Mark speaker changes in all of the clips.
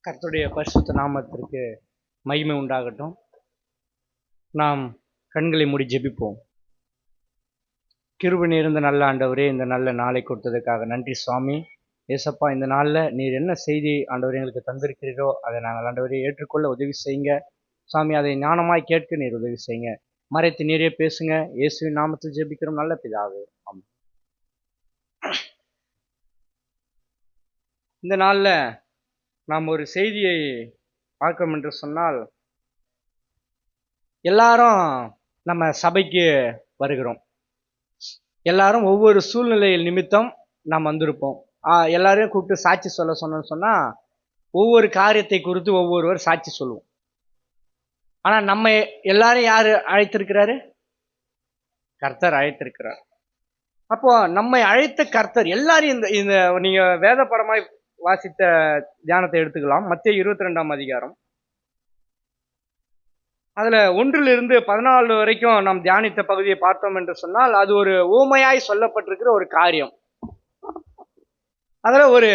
Speaker 1: கர்த்தருடைய பரிசுத்த நாமத்திற்கு மகிமை உண்டாகட்டும். நாம் கண்களை மூடி ஜெபிப்போம். கிருபை நிறைந்த நல்ல ஆண்டவரே, இந்த நல்ல நாளை கொடுத்ததுக்காக நன்றி சுவாமி. ஏசப்பா, இந்த நாளில் நீர் என்ன செய்தி ஆண்டவரே எங்களுக்கு தந்திருக்கிறீரோ அதை நாங்கள் ஆண்டவரே ஏற்றுக்கொள்ள உதவி செய்யுங்க சுவாமி. அதை ஞானமாய் கேட்க நீர் உதவி செய்யுங்க. மறைத்து நீரே பேசுங்க. இயேசுவின் நாமத்தில் ஜெபிக்கிறோம் நல்ல பிதாவே, ஆமென். இந்த நாளில் நாம் ஒரு செய்தியை பார்க்கணும் என்று சொன்னால், எல்லாரும் நம்ம சபைக்கு வருகிறோம். எல்லாரும் ஒவ்வொரு சூழ்நிலையில் நிமித்தம் நாம் வந்திருப்போம். எல்லாரையும் கூப்பிட்டு சாட்சி சொல்ல சொன்னா ஒவ்வொரு காரியத்தை குறித்து ஒவ்வொருவர் சாட்சி சொல்லுவோம். ஆனா நம்ம எல்லாரும் யாரு அழைத்திருக்கிறாரு? கர்த்தர் அழைத்திருக்கிறார். அப்போ நம்மை அழைத்த கர்த்தர் எல்லாரையும் இந்த நீங்க வேத படமாய் வாசித்த தியானத்தை எடுத்துக்கலாம். மத்தேயு 22ஆம் அதிகாரம், அதுல 1 to 14 வரைக்கும் நாம் தியானித்த பகுதியை பார்த்தோம் என்று சொன்னால், அது ஒரு ஊமையாய் சொல்லப்பட்டிருக்கிற ஒரு காரியம். அதுல ஒரு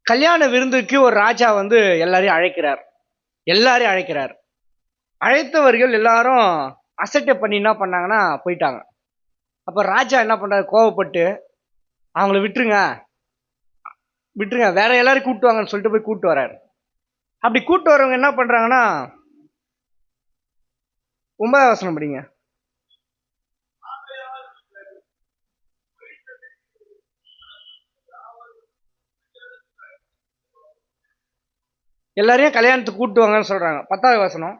Speaker 1: கல்யாண விருந்துக்கு ஒரு ராஜா எல்லாரையும் அழைக்கிறார். அழைத்தவர்கள் எல்லாரும் அசட்டை பண்ணி என்ன பண்ணாங்கன்னா போயிட்டாங்க. அப்ப ராஜா என்ன பண்றாரு? கோவப்பட்டு அவங்கள விட்டுருங்க, வேற எல்லாரும் கூப்பிட்டு வாங்கன்னு சொல்லிட்டு போய் கூப்பிட்டு வர்றாரு. அப்படி கூப்பிட்டு வரவங்க என்ன பண்றாங்கன்னா, 9ஆம் வசனம் படிங்க. எல்லாரையும் கல்யாணத்துக்கு கூப்பிட்டு வாங்கன்னு சொல்றாங்க. 10ஆவது வசனம்.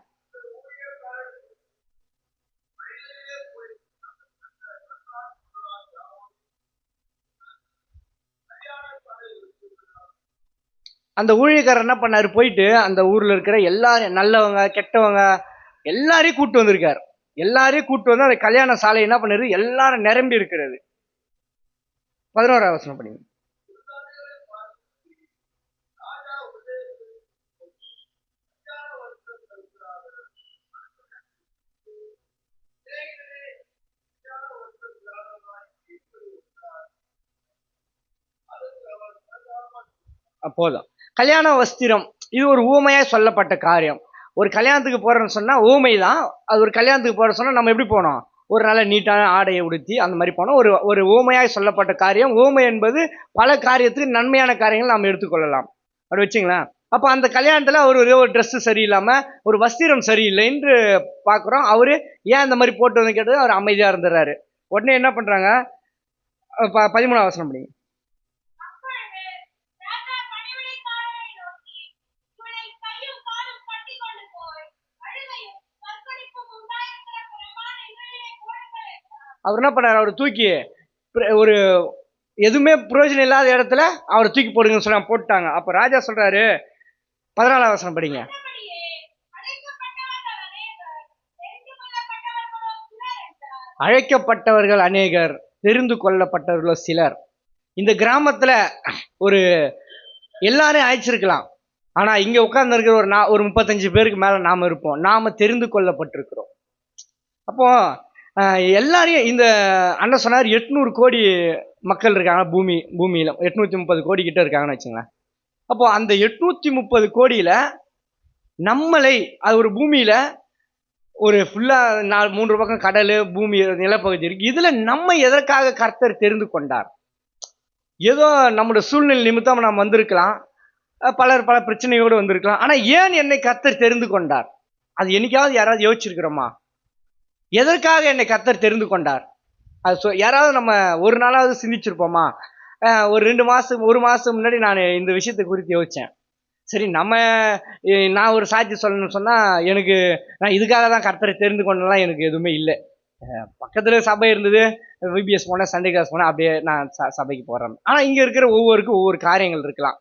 Speaker 1: அந்த ஊழியக்காரர் என்ன பண்ணாரு? போயிட்டு அந்த ஊர்ல இருக்கிற எல்லாரும், நல்லவங்க கெட்டவங்க எல்லாரையும் கூப்பிட்டு வந்திருக்காரு. எல்லாரையும் கூப்பிட்டு வந்து அந்த கல்யாண சாலை என்ன பண்ணாரு? எல்லாரும் நிரம்பி இருக்கிறது. 11ஆவது வசனம் படிங்க. போதும். கல்யாண வஸ்திரம் இது ஒரு ஊமையா சொல்லப்பட்ட காரியம். ஒரு கல்யாணத்துக்கு போறோம்னு சொன்னா ஊமை தான். அது ஒரு கல்யாணத்துக்கு போற சொன்னா நம்ம எப்படி போனோம்? ஒரு நல்ல நீட்டான ஆடையை உடுத்தி அந்த மாதிரி போனோம். ஒரு ஊமையாய் சொல்லப்பட்ட காரியம். ஊமை என்பது பல காரியத்துக்கு நன்மையான காரியங்கள் நாம் எடுத்துக்கொள்ளலாம். அப்படி வச்சுங்களேன். அப்ப அந்த கல்யாணத்துல ஒரு ட்ரெஸ் சரியில்லாம, ஒரு வஸ்திரம் சரியில்லை என்று பாக்குறோம். அவரு ஏன் இந்த மாதிரி போட்டு வந்து கேட்டது, அவர் அமைதியா இருந்துறாரு. உடனே என்ன பண்றாங்க? 13ஆம் வசனம் படிங்க. அவர் என்ன பண்ணாரு? அவர் தூக்கி ஒரு எதுவுமே பிரயோஜனம் இல்லாத இடத்துல அவரை தூக்கி போடுங்கன்னு சொல்ல போட்டாங்க. அப்ப ராஜா சொல்றாரு, 14ஆம் வசனம் படிங்க. அழைக்கப்பட்டவர்கள் அநேகர், தெரிந்து கொள்ளப்பட்டவர்களோ சிலர். இந்த கிராமத்துல ஒரு எல்லாரும் அழைச்சிருக்கலாம். ஆனா இங்க உட்கார்ந்து இருக்கிற ஒரு 35 பேருக்கு மேல நாம இருப்போம். நாம தெரிந்து கொள்ளப்பட்டிருக்கிறோம். அப்போ எல்லாரையும் இந்த அண்ணன் சொன்னார், 800 கோடி மக்கள் இருக்காங்க பூமியில. 830 கோடி கிட்ட இருக்காங்கன்னு வச்சுங்களேன். அப்போ அந்த 830 கோடியில நம்மளை, அது ஒரு பூமியில ஒரு ஃபுல்லா 3 பக்கம் கடல், பூமி, நிலப்பகுதி இருக்கு. இதுல நம்ம எதற்காக கர்த்தர் தெரிந்து கொண்டார்? ஏதோ நம்முடைய சூழ்நிலை நிமித்தம் நாம் வந்திருக்கலாம். பல பிரச்சனையோடு வந்திருக்கலாம். ஆனா ஏன் என்னை கர்த்தர் தெரிந்து கொண்டார்? அது என்னைக்காவது யாராவது யோசிச்சிருக்கிறோமா? எதற்காக என்னை கர்த்தர் தெரிந்து கொண்டார்? அது யாராவது நம்ம ஒரு நாளாவது சிந்திச்சிருப்போமா? ஒரு 2 மாசம் 1 மாசம் முன்னாடி நான் இந்த விஷயத்தை குறித்து யோசிச்சேன். சரி, நான் ஒரு சாட்சி சொல்லணும்னு சொன்னா, நான் இதுக்காக தான் கர்த்தரை தெரிந்து கொண்டலாம் எனக்கு எதுவுமே இல்லை. பக்கத்துல சபை இருந்தது, விபிஎஸ் போனேன், சண்டே கிளாஸ் போனேன், அப்படியே நான் சபைக்கு போறேன். ஆனா இங்க இருக்கிற ஒவ்வொருக்கும் ஒவ்வொரு காரியங்கள் இருக்கலாம்.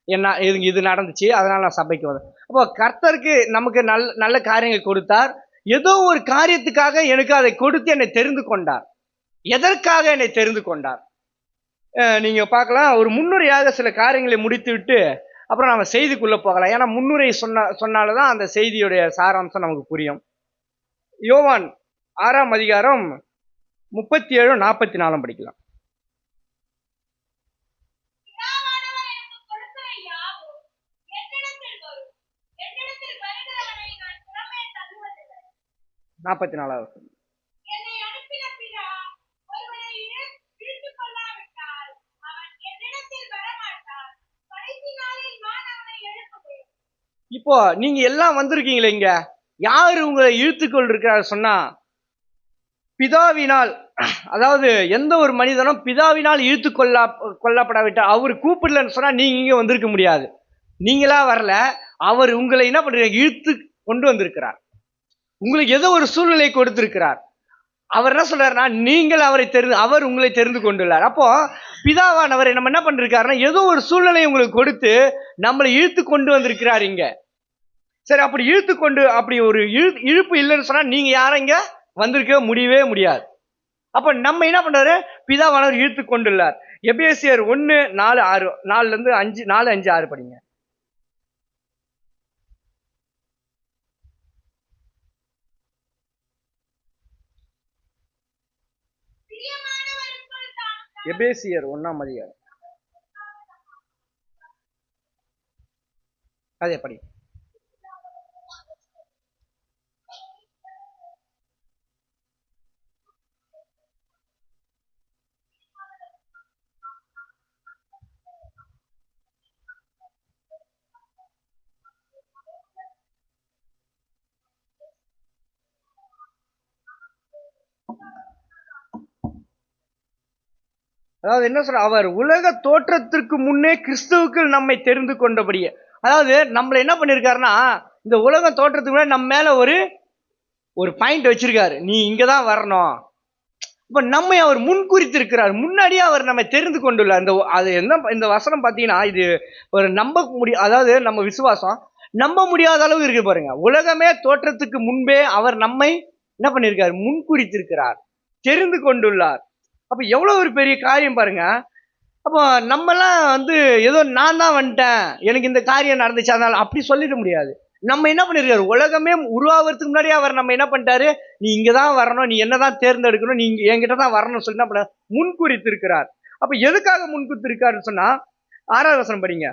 Speaker 1: என்ன இது நடந்துச்சு, அதனால நான் சபைக்கு வந்தேன். அப்போ கர்த்தருக்கு நமக்கு நல்ல காரியங்கள் கொடுத்தார். ஏதோ ஒரு காரியத்துக்காக எனக்கு அதை கொடுத்து என்னை தெரிந்து கொண்டார். எதற்காக என்னை தெரிந்து கொண்டார்? நீங்க பார்க்கலாம். ஒரு முன்னுரையாக சில காரியங்களை முடித்து விட்டு அப்புறம் நம்ம செய்திக்குள்ள போகலாம். ஏன்னா முன்னுரை சொன்னால்தான் அந்த செய்தியுடைய சாராம்சம் நமக்கு புரியும். யோவான் 6ஆம் அதிகாரம் 37, 44 படிக்கலாம். 44வது. இப்போ நீங்க எல்லாம் வந்திருக்கீங்களே இங்க, யாரு உங்களை இழுத்துக்கொள் இருக்கிறார் சொன்னா பிதாவினால். அதாவது எந்த ஒரு மனிதனும் பிதாவினால் இழுத்து கொல்லப்படாவிட்டால், அவர் கூப்பிடலன்னு சொன்னா நீங்க இங்க வந்திருக்க முடியாது. நீங்களா வரல, அவர் உங்களை என்ன பண்றீங்க, இழுத்து கொண்டு வந்திருக்கிறார். உங்களுக்கு ஏதோ ஒரு சூழ்நிலை கொடுத்திருக்கிறார். அவர் என்ன சொல்றாருன்னா, நீங்கள் அவரை அவர் உங்களை தெரிந்து கொண்டுள்ளார். அப்போ பிதாவானவரை நம்ம என்ன பண்ணிருக்காருன்னா, ஏதோ ஒரு சூழ்நிலை உங்களுக்கு கொடுத்து நம்மளை இழுத்து கொண்டு வந்திருக்கிறார் இங்க. சரி, அப்படி இழுத்து கொண்டு அப்படி ஒரு இழுப்பு இல்லைன்னு சொன்னா நீங்க யாரும் இங்க வந்திருக்க முடியவே முடியாது. அப்ப நம்ம என்ன பண்றாரு, பிதாவானவர் இழுத்து கொண்டுள்ளார். எபேசியர் 1:4-6, 4-5-6 படிங்க. எபேசியர் 1ஆம் அதிகாரம் அதே படி. அதாவது என்ன சொல்ற, அவர் உலக தோற்றத்திற்கு முன்னே கிறிஸ்துவுக்கு நம்மை தெரிந்து கொண்டபடியே. அதாவது நம்மள என்ன பண்ணிருக்காருன்னா, இந்த உலக தோற்றத்துக்கு முன்னாடி நம்ம மேல ஒரு பாயிண்ட் வச்சிருக்காரு, நீ இங்கதான் வரணும். இப்ப நம்மை அவர் முன்குறித்திருக்கிறார், முன்னாடியே அவர் நம்மை தெரிந்து கொண்டுள்ளார். அது என்ன, இந்த வசனம் பாத்தீங்கன்னா இது ஒரு நம்ப முடியும், அதாவது நம்ம விசுவாசம் நம்ப முடியாத அளவு இருக்கு பாருங்க. உலகமே தோற்றத்துக்கு முன்பே அவர் நம்மை என்ன பண்ணிருக்காரு, முன்குறித்திருக்கிறார், தெரிந்து கொண்டுள்ளார். அப்ப எவ்வளவு ஒரு பெரிய காரியம் பாருங்க. அப்போ நம்மலாம் ஏதோ நான் தான் வந்துட்டேன், எனக்கு இந்த காரியம் நடந்துச்சு அதனால அப்படி சொல்லிட முடியாது. நம்ம என்ன பண்ணிருக்காரு, உலகமே உருவாகிறதுக்கு முன்னாடியே அவர் நம்ம என்ன பண்ணிட்டாரு, நீ இங்கதான் வரணும், நீ என்னதான் தேர்ந்தெடுக்கணும், நீ என்கிட்ட தான் வரணும்னு சொல்லி என்ன பண்ண முன்குறித்திருக்கிறார். அப்ப எதுக்காக முன்குறித்திருக்காருன்னு சொன்னா 6வது வசனம் படிங்க.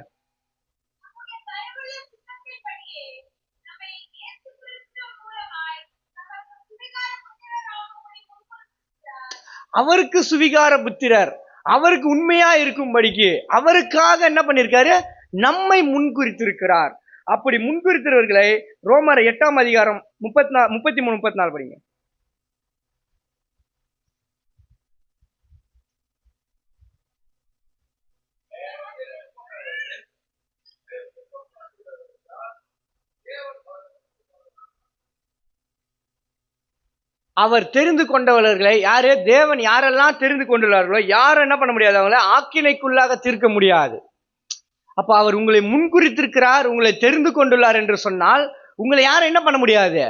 Speaker 1: அவருக்கு சுவிகார புத்திரர், அவருக்கு உண்மையா இருக்கும்படிக்கு அவருக்காக என்ன பண்ணிருக்காரு, நம்மை முன்குறித்திருக்கிறார். அப்படி முன்குறித்தவர்களை ரோமர் 8ஆம் அதிகாரம் 33-34 படிங்க. அவர் தெரிந்து கொண்டவர்களை யாரு, தேவன் யாரெல்லாம் தெரிந்து கொண்டுள்ளார்களோ யாரும் என்ன பண்ண முடியாது, அவங்களை ஆக்கினைக்குள்ளாக தீர்க்க முடியாது. அப்ப அவர் உங்களை முன்குறித்திருக்கிறார், உங்களை தெரிந்து கொண்டுள்ளார் என்று சொன்னால் உங்களை யாரும் என்ன பண்ண முடியாது,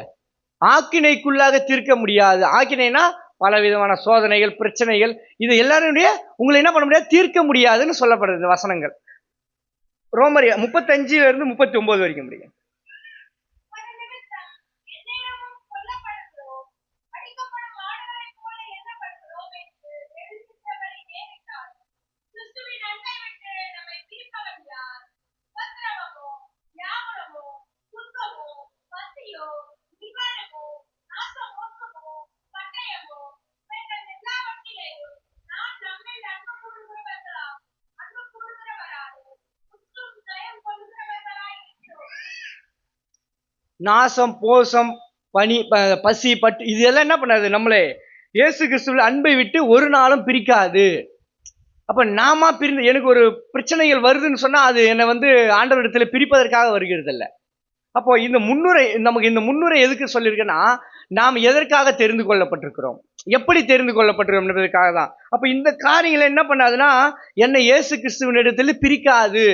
Speaker 1: ஆக்கினைக்குள்ளாக தீர்க்க முடியாது. ஆக்கினைனா பல விதமான சோதனைகள், பிரச்சனைகள், இது எல்லாருடைய உங்களை என்ன பண்ண முடியாது, தீர்க்க முடியாதுன்னு சொல்லப்படுறது வசனங்கள். ரோமர் 35-39 வரைக்கும் முடியும். நாசம், போசம், பனி, பசி, பட்டு, இது எல்லாம் என்ன பண்ணாது, நம்மளே இயேசு கிறிஸ்துவின் அன்பை விட்டு ஒரு நாளும் பிரிக்காது. அப்ப நாம பிரிந்து எனக்கு ஒரு பிரச்சனைகள் வருதுன்னு சொன்னா அது என்னை ஆண்டவரிடத்துல பிரிப்பதற்காக வருகிறது இல்ல. அப்போ இந்த முன்னுரை, நமக்கு இந்த முன்னுரை எதுக்கு சொல்லியிருக்கேன்னா, நாம் எதற்காக தெரிந்து கொள்ளப்பட்டிருக்கிறோம், எப்படி தெரிந்து கொள்ளப்பட்டிருக்கிறோம் என்பதற்காக தான். அப்ப இந்த காரியங்களை என்ன பண்ணாதுன்னா, என்னை இயேசு கிறிஸ்துவின் இடத்துல பிரிக்காது.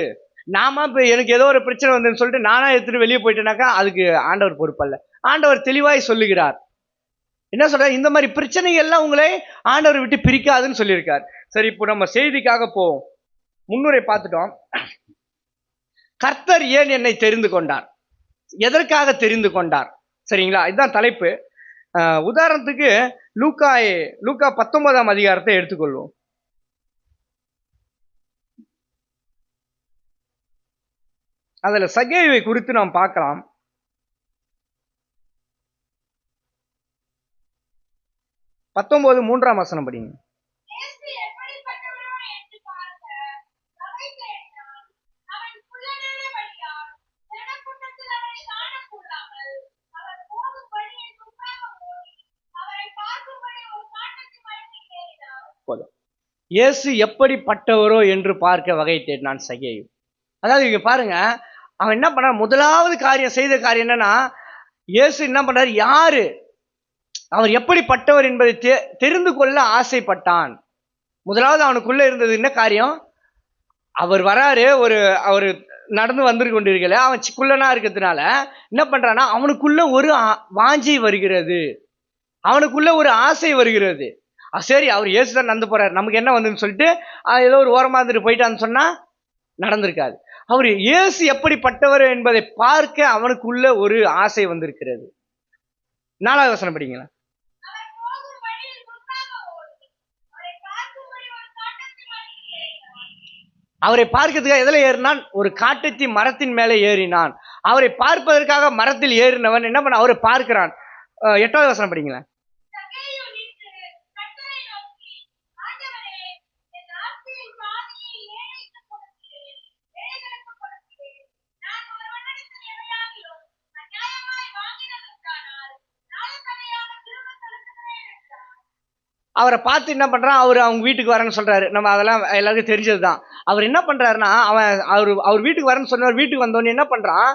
Speaker 1: நாம இப்ப எனக்கு ஏதோ ஒரு பிரச்சனை வந்துன்னு சொல்லிட்டு நானா எடுத்துட்டு வெளியே போயிட்டேனாக்கா அதுக்கு ஆண்டவர் பொறுப்பல்ல. ஆண்டவர் தெளிவாய் சொல்லுகிறார், என்ன சொல்ற, இந்த மாதிரி பிரச்சனைகள் எல்லாம் உங்களை ஆண்டவர் விட்டு பிரிக்காதுன்னு சொல்லியிருக்கார். சரி, இப்போ நம்ம செய்திக்காக போவோம். முன்னுரை பார்த்துட்டோம். கர்த்தர் ஏன் என்னை தெரிந்து கொண்டார், எதற்காக தெரிந்து கொண்டார், சரிங்களா, இதுதான் தலைப்பு. உதாரணத்துக்கு லூக்கா 19ஆம் அதிகாரத்தை எடுத்துக்கொள்வோம். அதுல சகேயுவை குறித்து நாம் பார்க்கலாம். 19:3 படிங்க. இயேசு எப்படிப்பட்டவரோ என்று பார்க்க வகை தேடினான் சகேயு. அதாவது இங்க பாருங்க, அவன் என்ன பண்ணான், முதலாவது செய்த காரியம் என்னன்னா, இயேசு என்ன பண்றாரு, யாரு அவர் எப்படிப்பட்டவர் என்பதை தெரிந்து கொள்ள ஆசைப்பட்டான். முதலாவது அவனுக்குள்ள இருந்தது என்ன காரியம், அவர் வராரு, அவர் நடந்து வந்து கொண்டிருக்கல, அவன் குள்ளனா இருக்கிறதுனால என்ன பண்றான்னா, அவனுக்குள்ள ஒரு வாஞ்சை வருகிறது, அவனுக்குள்ள ஒரு ஆசை வருகிறது. சரி, அவர் இயேசுதான் நடந்து போறாரு, நமக்கு என்ன வந்துன்னு சொல்லிட்டு ஏதோ ஒரு ஓரமா இருந்துட்டு போயிட்டான்னு சொன்னா நடந்திருக்காது. அவர் இயேசு எப்படிப்பட்டவர் என்பதை பார்க்க அவனுக்குள்ள ஒரு ஆசை வந்திருக்கிறது. 4வது வசனம் படிங்களா. அவரை பார்க்கிறதுக்காக எதுல ஏறினான், ஒரு காட்டத்தி மரத்தின் மேலே ஏறினான். அவரை பார்ப்பதற்காக மரத்தில் ஏறினவன் என்ன பண்ண, அவரை பார்க்கிறான். 8வது வசனம் படிங்களா. அவரை பார்த்து என்ன பண்றான், அவங்க வீட்டுக்கு வரேன்னு சொல்றாரு. நம்ம அதெல்லாம் எல்லாருக்கும் தெரிஞ்சதுதான். அவர் என்ன பண்றாருன்னா, அவர் வீட்டுக்கு வரேன்னு சொன்னவர் வீட்டுக்கு வந்தோடனே என்ன பண்றான்,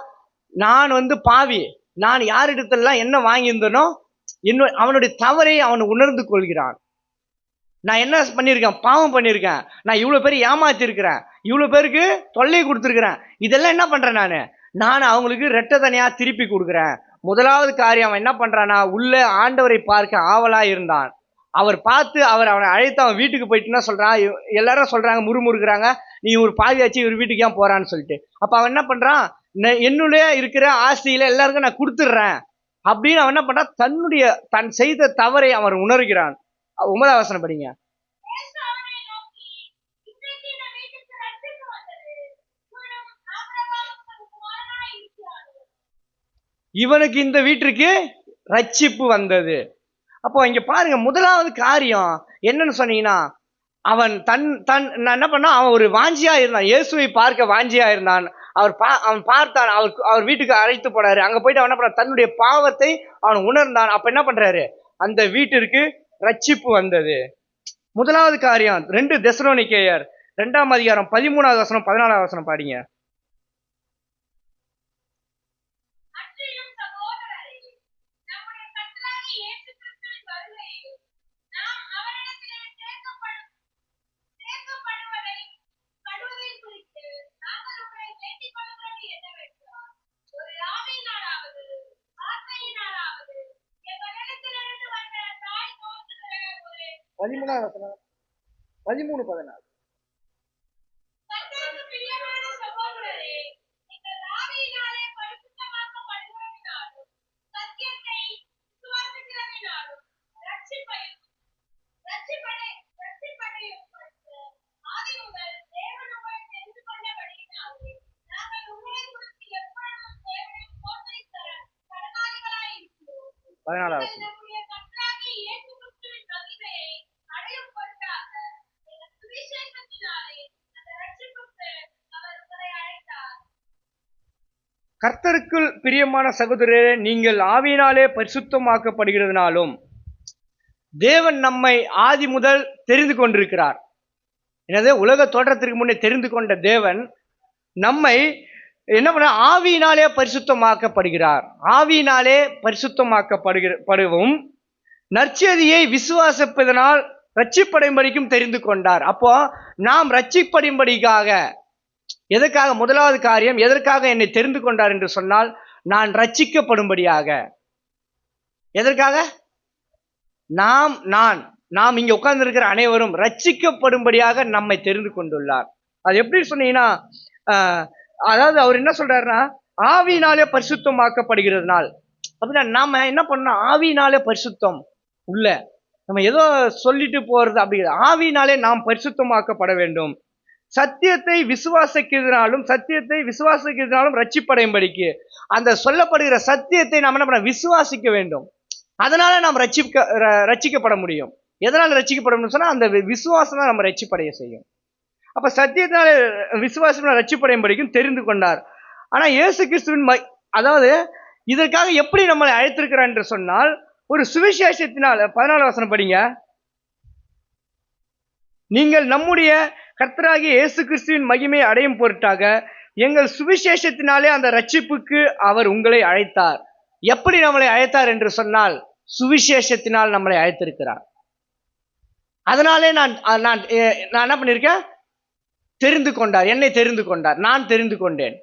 Speaker 1: நான் பாவி, நான் யாரிடத்தெல்லாம் என்ன வாங்கியிருந்தனோ அவனுடைய தவறை அவன் உணர்ந்து கொள்கிறான். நான் என்ன பண்ணியிருக்கேன், பாவம் பண்ணியிருக்கேன், நான் இவ்வளவு பேர் ஏமாத்தி இருக்கிறேன், இவ்வளவு பேருக்கு தொல்லை கொடுத்துருக்கிறேன், இதெல்லாம் என்ன பண்றேன், நான் அவங்களுக்கு ரெட்ட தனியா திருப்பி கொடுக்குறேன். முதலாவது காரியம் அவன் என்ன பண்றானா, உள்ள ஆண்டவரை பார்க்க ஆவலா இருந்தான். அவர் பார்த்து அவனை அழைத்து அவன் வீட்டுக்கு போயிட்டுன்னா சொல்றான், எல்லாரும் சொல்றாங்க, முறுமுறுக்கிறாங்க, நீ ஒரு பாதியாச்சு இவர் வீட்டுக்கு ஏன் போறான்னு சொல்லிட்டு. அப்ப அவன் என்ன பண்றான், என்னுடைய இருக்கிற ஆசையில எல்லாருக்கும் நான் கொடுத்துடுறேன் அப்படின்னு அவன் என்ன பண்றான், தன் செய்த தவறை அவன் உணர்கிறான். 9வது வசனம் படிங்க. இவனுக்கு இந்த வீட்டிற்கு ரட்சிப்பு வந்தது. அப்போ இங்க பாருங்க, முதலாவது காரியம் என்னன்னு சொன்னீங்கன்னா, அவன் என்ன பண்ணா, அவன் ஒரு வாஞ்சியா இருந்தான், இயேசுவை பார்க்க வாஞ்சியா இருந்தான். அவன் பார்த்தான், அவர் வீட்டுக்கு அழைத்து போனாரு. அங்க போயிட்டு அவன் என்ன பண்ண, தன்னுடைய பாவத்தை அவன் உணர்ந்தான். அப்ப என்ன பண்றாரு, அந்த வீட்டிற்கு ரட்சிப்பு வந்தது. முதலாவது காரியம். 2 தெசலோனிக்கேயர் 2ஆம் அதிகாரம் 13வது வசனம் 14வது வசனம் பாடிங்க. பதிமூணாவது வசனம் 13-14. கர்த்தருக்குள் பிரியமான சகோதரரே, நீங்கள் ஆவியினாலே பரிசுத்தமாக்கப்படுகிறதுனாலும் தேவன் நம்மை ஆதி முதல் தெரிந்து கொண்டிருக்கிறார். எனவே உலக தோற்றத்திற்கு முன்னே தெரிந்து கொண்ட தேவன் நம்மை என்ன பண்ண, ஆவியினாலே பரிசுத்தமாக்கப்படுகிறார். ஆவியினாலே பரிசுத்தமாக்கப்படுகவும் நற்செய்தியை விசுவாசிப்பதனால் ரட்சிப்படைம்படிக்கும் தெரிந்து கொண்டார். அப்போ நாம் ரட்சிப்படைம்படிக்காக, எதற்காக, முதலாவது காரியம் எதற்காக என்னை தெரிந்து கொண்டார் என்று சொன்னால், நான் ரட்சிக்கப்படும்படியாக. எதற்காக, நாம் இங்க உட்கார்ந்து இருக்கிற அனைவரும் ரட்சிக்கப்படும்படியாக நம்மை தெரிந்து கொண்டுள்ளார். அது எப்படி சொன்னீங்கன்னா, அதாவது அவர் என்ன சொல்றாருன்னா, ஆவியினாலே பரிசுத்தமாக்கப்படுகிறதுனால். அப்படின்னா நாம என்ன பண்ணோம், ஆவியினாலே பரிசுத்தம் உள்ள, நம்ம ஏதோ சொல்லிட்டு போறது அப்படி, ஆவியினாலே நாம் பரிசுத்தமாக்கப்பட வேண்டும். சத்தியத்தை விசுவாசிக்கிறதுனாலும் ரட்சிப்படையும்படிக்கு, அந்த சொல்லப்படுகிற சத்தியத்தை நாம் என்ன பண்ண, விசுவாசிக்க வேண்டும். அதனால நாம் ரட்சிக்கப்பட முடியும். எதனால ரட்சிக்கப்படணும்னு சொன்னா அந்த விசுவாசம் தான் நம்ம ரட்சிப்படைய செய்யும். அப்ப சத்தியத்தினால விசுவாசம் ரட்சிப்படையும் படிக்கும் தெரிந்து கொண்டார். ஆனா இயேசு கிறிஸ்துவின் அதாவது இதற்காக எப்படி நம்மளை அழைத்திருக்கிறார் என்று சொன்னால், ஒரு சுவிசேஷத்தினால் 14 வசனம் படிங்க. நீங்கள் நம்முடைய கர்த்தராகிய இயேசு கிறிஸ்துவின் மகிமையை அடையும் பொருட்டாக எங்கள் சுவிசேஷத்தினாலே அந்த ரட்சிப்புக்கு அவர் உங்களை அழைத்தார். எப்படி நம்மளை அழைத்தார் என்று சொன்னால், சுவிசேஷத்தினால் நம்மளை அழைத்திருக்கிறார். அதனாலே நான் என்ன பண்ணியிருக்கேன், தெரிந்து கொண்டார், என்னை தெரிந்து கொண்டார், நான் தெரிந்து கொண்டேன்.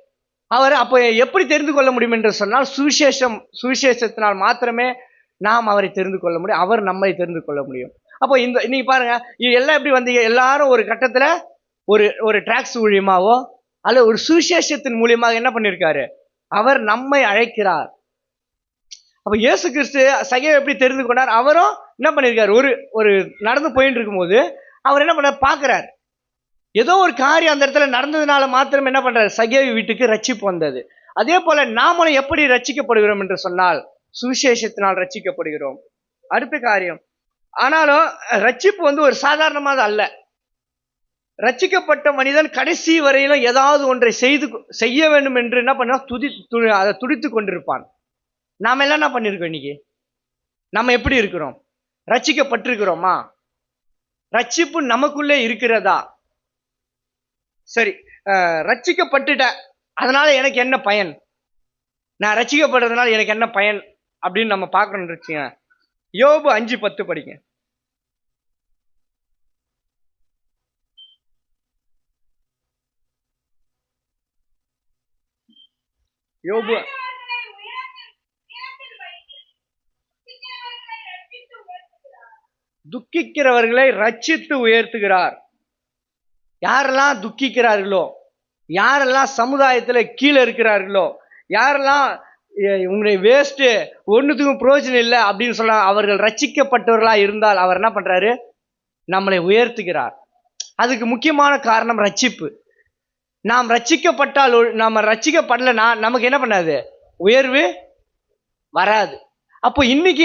Speaker 1: அவர் அப்போ எப்படி தெரிந்து கொள்ள முடியும் என்று சொன்னால், சுவிசேஷத்தினால் மாத்திரமே நாம் அவரை தெரிந்து கொள்ள முடியும், அவர் நம்மை தெரிந்து கொள்ள முடியும். அப்போ நீங்க பாருங்க, எல்லாம் எப்படி வந்தீங்க, எல்லாரும் ஒரு கட்டத்துல ஒரு டிராக்ஸ் மூலியமாவோ அல்ல ஒரு சுவிசேஷத்தின் மூலியமாக என்ன பண்ணிருக்காரு, அவர் நம்மை அழைக்கிறார். அப்ப இயேசு கிறிஸ்து சகையை எப்படி தெரிந்து கொண்டார், அவரும் என்ன பண்ணிருக்காரு, ஒரு நடந்து போயிட்டு இருக்கும்போது அவர் என்ன பண்ண பாக்குறார், ஏதோ ஒரு காரியம் அந்த இடத்துல நடந்ததுனால மாத்திரம் என்ன பண்றாரு, சகேவி வீட்டுக்கு ரட்சிப்பு வந்தது. அதே போல நாமளும் எப்படி ரட்சிக்கப்படுகிறோம் என்று சொன்னால், சுவிசேஷத்தினால் ரட்சிக்கப்படுகிறோம். அடுத்த காரியம், ஆனாலும் ரட்சிப்பு ஒரு சாதாரணமாக அல்ல. ரட்சிக்கப்பட்ட மனிதன் கடைசி வரையிலும் ஏதாவது ஒன்றை செய்ய வேண்டும் என்று என்ன பண்ண அதை துடித்து கொண்டிருப்பான். நாம எல்லாம் என்ன பண்ணிருக்கோம், இன்னைக்கு நம்ம எப்படி இருக்கிறோம், ரட்சிக்கப்பட்டிருக்கிறோமா, ரட்சிப்பு நமக்குள்ளே இருக்கிறதா? சரி, ரட்சிக்கப்பட்டுட்ட, அதனால எனக்கு என்ன பயன், நான் ரட்சிக்கப்படுறதுனால எனக்கு என்ன பயன் அப்படின்னு நம்ம பார்க்கணும்னு வச்சுங்க. யோபு 5:10 படிங்க. யோபு துக்கிக்கிறவர்களை ரட்சித்து உயர்த்துகிறார். யாரெல்லாம் துக்கிக்கிறார்களோ, யாரெல்லாம் சமுதாயத்துல கீழே இருக்கிறார்களோ, யாரெல்லாம் உங்களுடைய வேஸ்ட் ஒன்னுத்துக்கும் பிரயோஜனம் இல்லை அப்படின்னு சொல்ல அவர்கள் ரட்சிக்கப்பட்டவர்களா இருந்தால் அவர் என்ன பண்றாரு, நம்மளை உயர்த்துகிறார். அதுக்கு முக்கியமான காரணம் ரட்சிப்பு. நாம் ரட்சிக்கப்பட்டால், நம்ம ரட்சிக்கப்படலைன்னா நமக்கு என்ன பண்ணாது, உயர்வு வராது. அப்போ இன்னைக்கு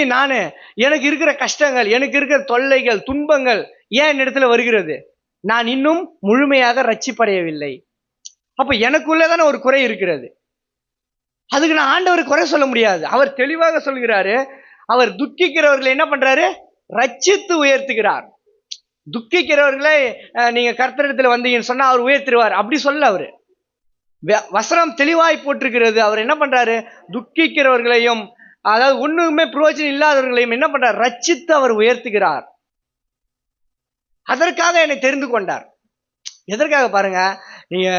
Speaker 1: எனக்கு இருக்கிற கஷ்டங்கள், எனக்கு இருக்கிற தொல்லைகள், துன்பங்கள் ஏன் இடத்துல வருகிறது, நான் இன்னும் முழுமையாக ரட்சிப்படையவில்லை. அப்ப எனக்குள்ளதான ஒரு குறை இருக்கிறது. அதுக்கு நான் ஆண்டவர் குறை சொல்ல முடியாது. அவர் தெளிவாக சொல்கிறாரு, அவர் துக்கிக்கிறவர்களை என்ன பண்றாரு, ரட்சித்து உயர்த்துகிறார். துக்கிக்கிறவர்களை நீங்க கர்த்தரிடத்துல வந்தீங்கன்னு சொன்னா அவர் உயர்த்திடுவார் அப்படி சொல்ல, அவரு வசனம் தெளிவாய் போட்டிருக்கிறது. அவர் என்ன பண்றாரு, துக்கிக்கிறவர்களையும் அதாவது ஒண்ணுமே பிரயோஜனம் இல்லாதவர்களையும் என்ன பண்றார், ரட்சித்து அவர் உயர்த்துகிறார். அதற்காக என்னை தெரிந்து கொண்டார். எதற்காக பாருங்க, நீங்க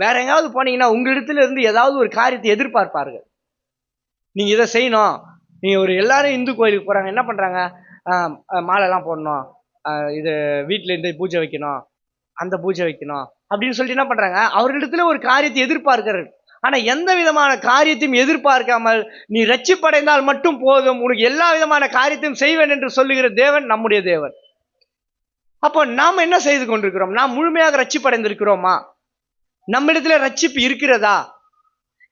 Speaker 1: வேற எங்காவது போனீங்கன்னா உங்களிடத்துல இருந்து ஏதாவது ஒரு காரியத்தை எதிர்பார்ப்பார்கள். நீங்க இதை செய்யணும், நீங்க எல்லாரும் இந்து கோயிலுக்கு போறாங்க, என்ன பண்றாங்க, மாலை எல்லாம் போடணும், இது வீட்டுல இந்த பூஜை வைக்கணும், அந்த பூஜை வைக்கணும் அப்படின்னு சொல்லிட்டு என்ன பண்றாங்க, அவர்களிடத்துல ஒரு காரியத்தை எதிர்பார்க்கிறார்கள். ஆனா எந்த விதமான காரியத்தையும் எதிர்பார்க்காமல் நீ ரட்சிப்படைந்தால் மட்டும் போதும், உனக்கு எல்லா விதமான காரியத்தையும் செய்வேன் என்று சொல்லுகிற தேவன் நம்முடைய தேவன். அப்போ நாம் என்ன செய்து கொண்டிருக்கிறோம், நாம் முழுமையாக ரட்சிப்படைந்திருக்கிறோமா, நம்மிடத்துல ரட்சிப்பு இருக்கிறதா?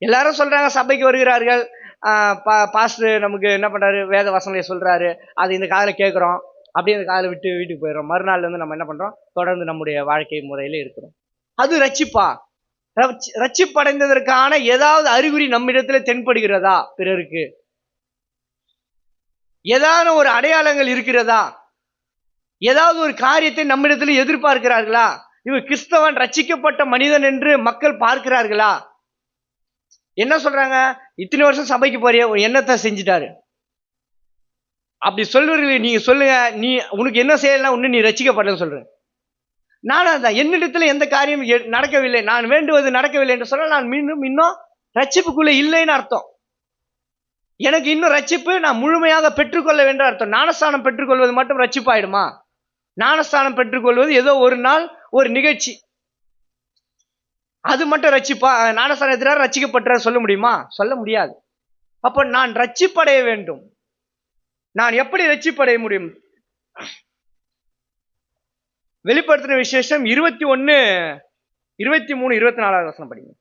Speaker 1: எல்லாரும் சொல்றாங்க, சபைக்கு வருகிறார்கள், பாஸ்டர் நமக்கு என்ன பண்றாரு, வேத வசனங்களை சொல்றாரு, அது இந்த காதல கேட்கிறோம், அப்படியே இந்த காதல விட்டு வீட்டுக்கு போயிடுறோம். மறுநாள் நம்ம என்ன பண்றோம், தொடர்ந்து நம்முடைய வாழ்க்கை முறையில இருக்கிறோம். அது ரட்சிப்பா? ரட்சிப்படைந்ததற்கான ஏதாவது அறிகுறி நம்மிடத்துல தென்படுகிறதா? பிறருக்கு ஏதாவது ஒரு அடையாளங்கள் இருக்கிறதா? ஏதாவது ஒரு காரியத்தை நம்மிடத்துல எதிர்பார்க்கிறார்களா? இவன் கிறிஸ்தவன் ரட்சிக்கப்பட்ட மனிதன் என்று மக்கள் பார்க்கிறார்களா? என்ன சொல்றாங்க, இத்தனை வருஷம் சபைக்கு போறிய, என்னத்தை செஞ்சுட்டாரு அப்படி சொல்லுவீர்கள். நீங்க சொல்லுங்க, நீ உனக்கு என்ன செய்யலாம், ஒண்ணு நீ ரட்சிக்கப்படலன்னு சொல்ற. நானும் தான், என்னிடத்துல எந்த காரியம் நடக்கவில்லை, நான் வேண்டுவது நடக்கவில்லை என்று சொன்னால் நான் இன்னும் ரட்சிப்புக்குள்ள இல்லைன்னு அர்த்தம். எனக்கு இன்னும் ரட்சிப்பு நான் முழுமையாக பெற்றுக்கொள்ள வேண்டும் அர்த்தம். ஞானஸ்தானம் பெற்றுக்கொள்வது மட்டும் ரட்சிப்பு ஆயிடுமா? ஞானஸ்தானம் பெற்றுக்கொள்வது ஏதோ ஒரு நாள் ஒரு நிகழ்ச்சி, அது மட்டும் ரட்சிப்பா? ஞானஸ்தானத்தினால் ரட்சிக்கப்பட்ட சொல்ல முடியுமா? சொல்ல முடியாது. அப்ப நான் ரட்சிப்படைய வேண்டும். நான் எப்படி ரட்சிப்படைய முடியும்? வெளிப்படுத்தின விசேஷம் 21, 23, 24 வசனம் படிங்க.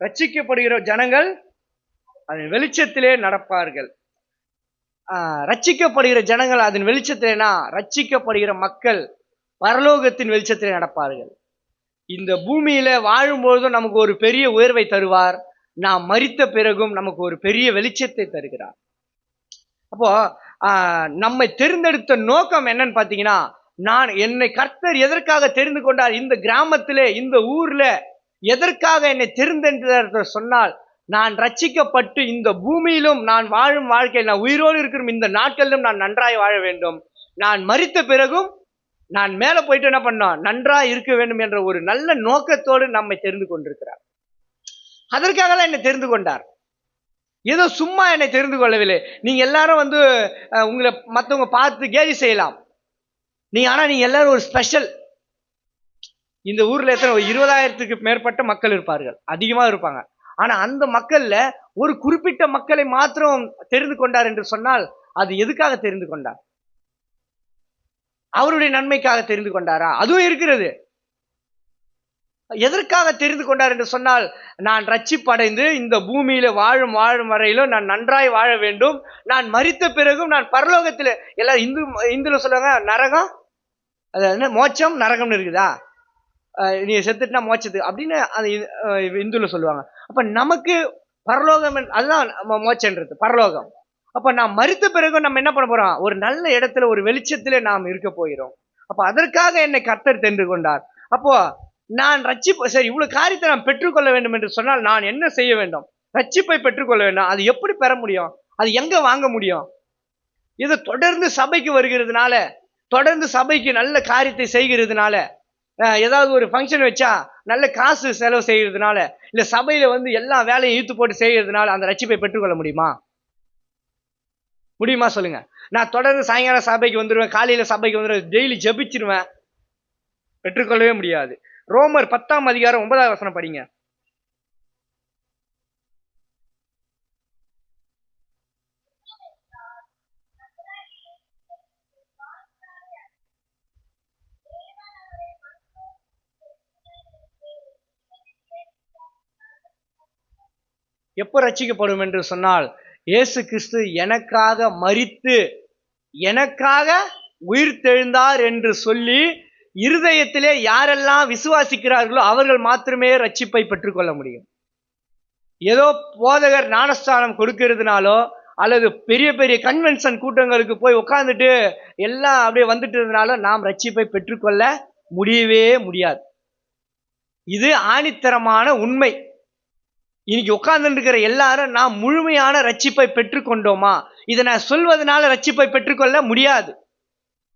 Speaker 1: ரட்சிக்கப்படுகிற ஜனங்கள் அதன் வெளிச்சத்திலே நடப்பார்கள். ரட்சிக்கப்படுகிற ஜனங்கள் அதன் வெளிச்சத்திலேனா ரட்சிக்கப்படுகிற மக்கள் பரலோகத்தின் வெளிச்சத்திலே நடப்பார்கள். இந்த பூமியில வாழும்போதும் நமக்கு ஒரு பெரிய உயர்வை தருவார். நாம் மரித்த பிறகும் நமக்கு ஒரு பெரிய வெளிச்சத்தை தருகிறார். அப்போ நம்மை தேர்ந்தெடுத்த நோக்கம் என்னன்னு பாத்தீங்கன்னா, என்னை கர்த்தர் எதற்காக தெரிந்து கொண்டார், இந்த கிராமத்திலே இந்த ஊர்ல எதற்காக என்னை தெரிந்தெடுத்தார் சொன்னால், நான் ரட்சிக்கப்பட்டு இந்த பூமியிலும் நான் வாழும் வாழ்க்கையில் நான் உயிரோடு இருக்கிற இந்த நாட்களிலும் நான் நன்றாய் வாழ வேண்டும். நான் மரித்த பிறகும் நான் மேல போயிட்டு என்ன பண்ணோம், நன்றாய் இருக்க வேண்டும் என்ற ஒரு நல்ல நோக்கத்தோடு நம்மை தெரிந்து கொண்டிருக்கிறார். அதற்காக தான் என்னை தெரிந்து கொண்டார். ஏதோ சும்மா என்னை தெரிந்து கொள்ளவில்லை. நீங்க எல்லாரும் வந்து உங்களை மற்றவங்க பார்த்து கேலி செய்யலாம். ஆனா நீங்க எல்லாரும் ஒரு ஸ்பெஷல். இந்த ஊர்ல எத்தனை 20,000க்கு மேற்பட்ட மக்கள் இருப்பார்கள், அதிகமா இருப்பாங்க. ஆனா அந்த மக்கள்ல ஒரு குறிப்பிட்ட மக்களை மாத்திரம் தெரிந்து கொண்டார் என்று சொன்னால், அது எதுக்காக தெரிந்து கொண்டார்? அவருடைய நன்மைக்காக தெரிந்து கொண்டாரா? அதுவும் இருக்கிறது. எதற்காக தெரிந்து கொண்டார் என்று சொன்னால், நான் ரட்சிப்படைந்து இந்த பூமியில வாழும் வரையிலும் நான் நன்றாய் வாழ வேண்டும். நான் மரித்த பிறகும் நான் பரலோகத்தில், எல்லாரும் இந்துல சொல்லுவாங்க நரகம், அதாவது மோட்சம் நரகம்னு இருக்குதா, நீ செத்துட்டுனா மோட்சத்துக்கு அப்படின்னு அது இந்துல சொல்லுவாங்க. அப்ப நமக்கு பரலோகம் அதுதான் மோட்சன்றது, பரலோகம். அப்ப நாம் மரித்த பிறகு நம்ம என்ன பண்ண போறோம், ஒரு நல்ல இடத்துல ஒரு வெளிச்சத்திலே நாம் இருக்க போகிறோம். அப்ப அதற்காக என்னை கர்த்தர் தெரிந்து கொண்டார். அப்போ நான் சரி இவ்வளவு காரியத்தை நான் பெற்றுக்கொள்ள வேண்டும் என்று சொன்னால் நான் என்ன செய்ய வேண்டும்? ரட்சிப்பை பெற்றுக்கொள்ள வேண்டும். அது எப்படி பெற முடியும்? அது எங்க வாங்க முடியும்? இது தொடர்ந்து சபைக்கு வருகிறதுனால, தொடர்ந்து சபைக்கு நல்ல காரியத்தை செய்கிறதுனால, ஏதாவது ஒரு ஃபங்க்ஷன் வச்சா நல்ல காசு செலவு செய்யறதுனால, இல்ல சபையில வந்து எல்லா வேலையும் இழுத்து போட்டு செய்யறதுனால அந்த ரட்சிப்பை பெற்றுக்கொள்ள முடியுமா? முடியுமா சொல்லுங்க. நான் தொடர்ந்து சாயங்காலம் சபைக்கு வந்துடுவேன், காலையில சபைக்கு வந்துடுவேன், டெய்லி ஜெபிச்சிருவேன், பெற்றுக்கொள்ளவே முடியாது. ரோமர் 10ஆம் அதிகாரம் 9வது வசனம் படிங்க. எப்போ ரட்சிக்கப்படும் என்று சொன்னால், இயேசு கிறிஸ்து எனக்காக மரித்து எனக்காக உயிர்த்தெழுந்தார் என்று சொல்லி இருதயத்திலே யாரெல்லாம் விசுவாசிக்கிறார்களோ அவர்கள் மாத்திரமே ரட்சிப்பை பெற்றுக்கொள்ள முடியும். ஏதோ போதகர் ஞானஸ்தானம் கொடுக்கிறதுனாலோ அல்லது பெரிய பெரிய கன்வென்ஷன் கூட்டங்களுக்கு போய் உட்கார்ந்துட்டு எல்லாம் அப்படியே வந்துட்டு இருந்தனால நாம் ரட்சிப்பை பெற்றுக்கொள்ள முடியவே முடியாது. இது ஆணித்தரமான உண்மை. இன்னைக்கு உட்கார்ந்து இருக்கிற எல்லாரும் நாம் முழுமையான ரட்சிப்பை பெற்றுக்கொண்டோமா? இதை நான் சொல்வதனால ரட்சிப்பை பெற்றுக்கொள்ள முடியாது.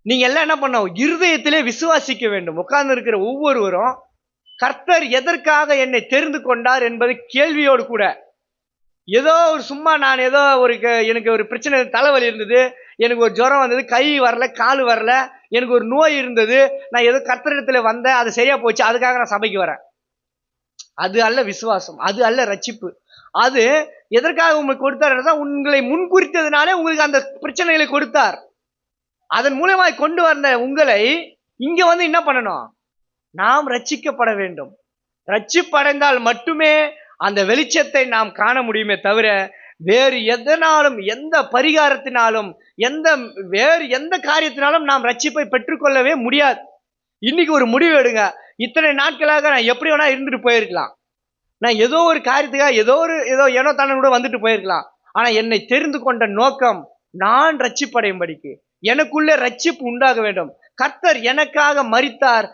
Speaker 1: நீங்க எல்லாம் என்ன பண்ண, இருதயத்திலே விசுவாசிக்க வேண்டும். உட்கார்ந்து இருக்கிற ஒவ்வொருவரும் கர்த்தர் எதற்காக என்னை தெரிந்து கொண்டார் என்பது கேள்வியோடு கூட, ஏதோ ஒரு சும்மா நான் ஏதோ ஒரு எனக்கு ஒரு பிரச்சனை, தலைவலி இருந்தது, எனக்கு ஒரு ஜுரம் வந்தது, கை வரல கால் வரல, எனக்கு ஒரு நோய் இருந்தது, நான் ஏதோ கர்த்தரிடத்துல வந்தேன், அது சரியா போச்சு, அதுக்காக நான் சபைக்கு வரேன். அது அல்ல விசுவாசம், அது அல்ல ரட்சிப்பு. அது எதற்காக உங்களுக்கு கொடுத்தார்? உங்களை முன்குறித்ததுனாலே உங்களுக்கு அந்த பிரச்சனைகளை கொடுத்தார். அதன் மூலமாய் கொண்டு வந்த உங்களை இங்க வந்து என்ன பண்ணணும்? நாம் ரட்சிக்கப்பட வேண்டும். ரட்சிப்படைந்தால் மட்டுமே அந்த வெளிச்சத்தை நாம் காண முடியுமே தவிர வேறு எதனாலும், எந்த பரிகாரத்தினாலும், வேறு எந்த காரியத்தினாலும் நாம் ரட்சிப்பை பெற்றுக்கொள்ளவே முடியாது. இன்னைக்கு ஒரு முடிவு எடுங்க. இத்தனை நாட்களாக நான் எப்படி வேணா இருந்துட்டு போயிருக்கலாம், நான் ஏதோ ஒரு காரியத்துக்காக ஏதோ ஏனோ தானே கூட வந்துட்டு போயிருக்கலாம். ஆனா என்னை தெரிந்து கொண்ட நோக்கம் நான் ரட்சிப்படையும்படிக்கு, எனக்குள்ளே ரட்சிப்பு உண்டாக வேண்டும். கர்த்தர் எனக்காக மரித்தார்,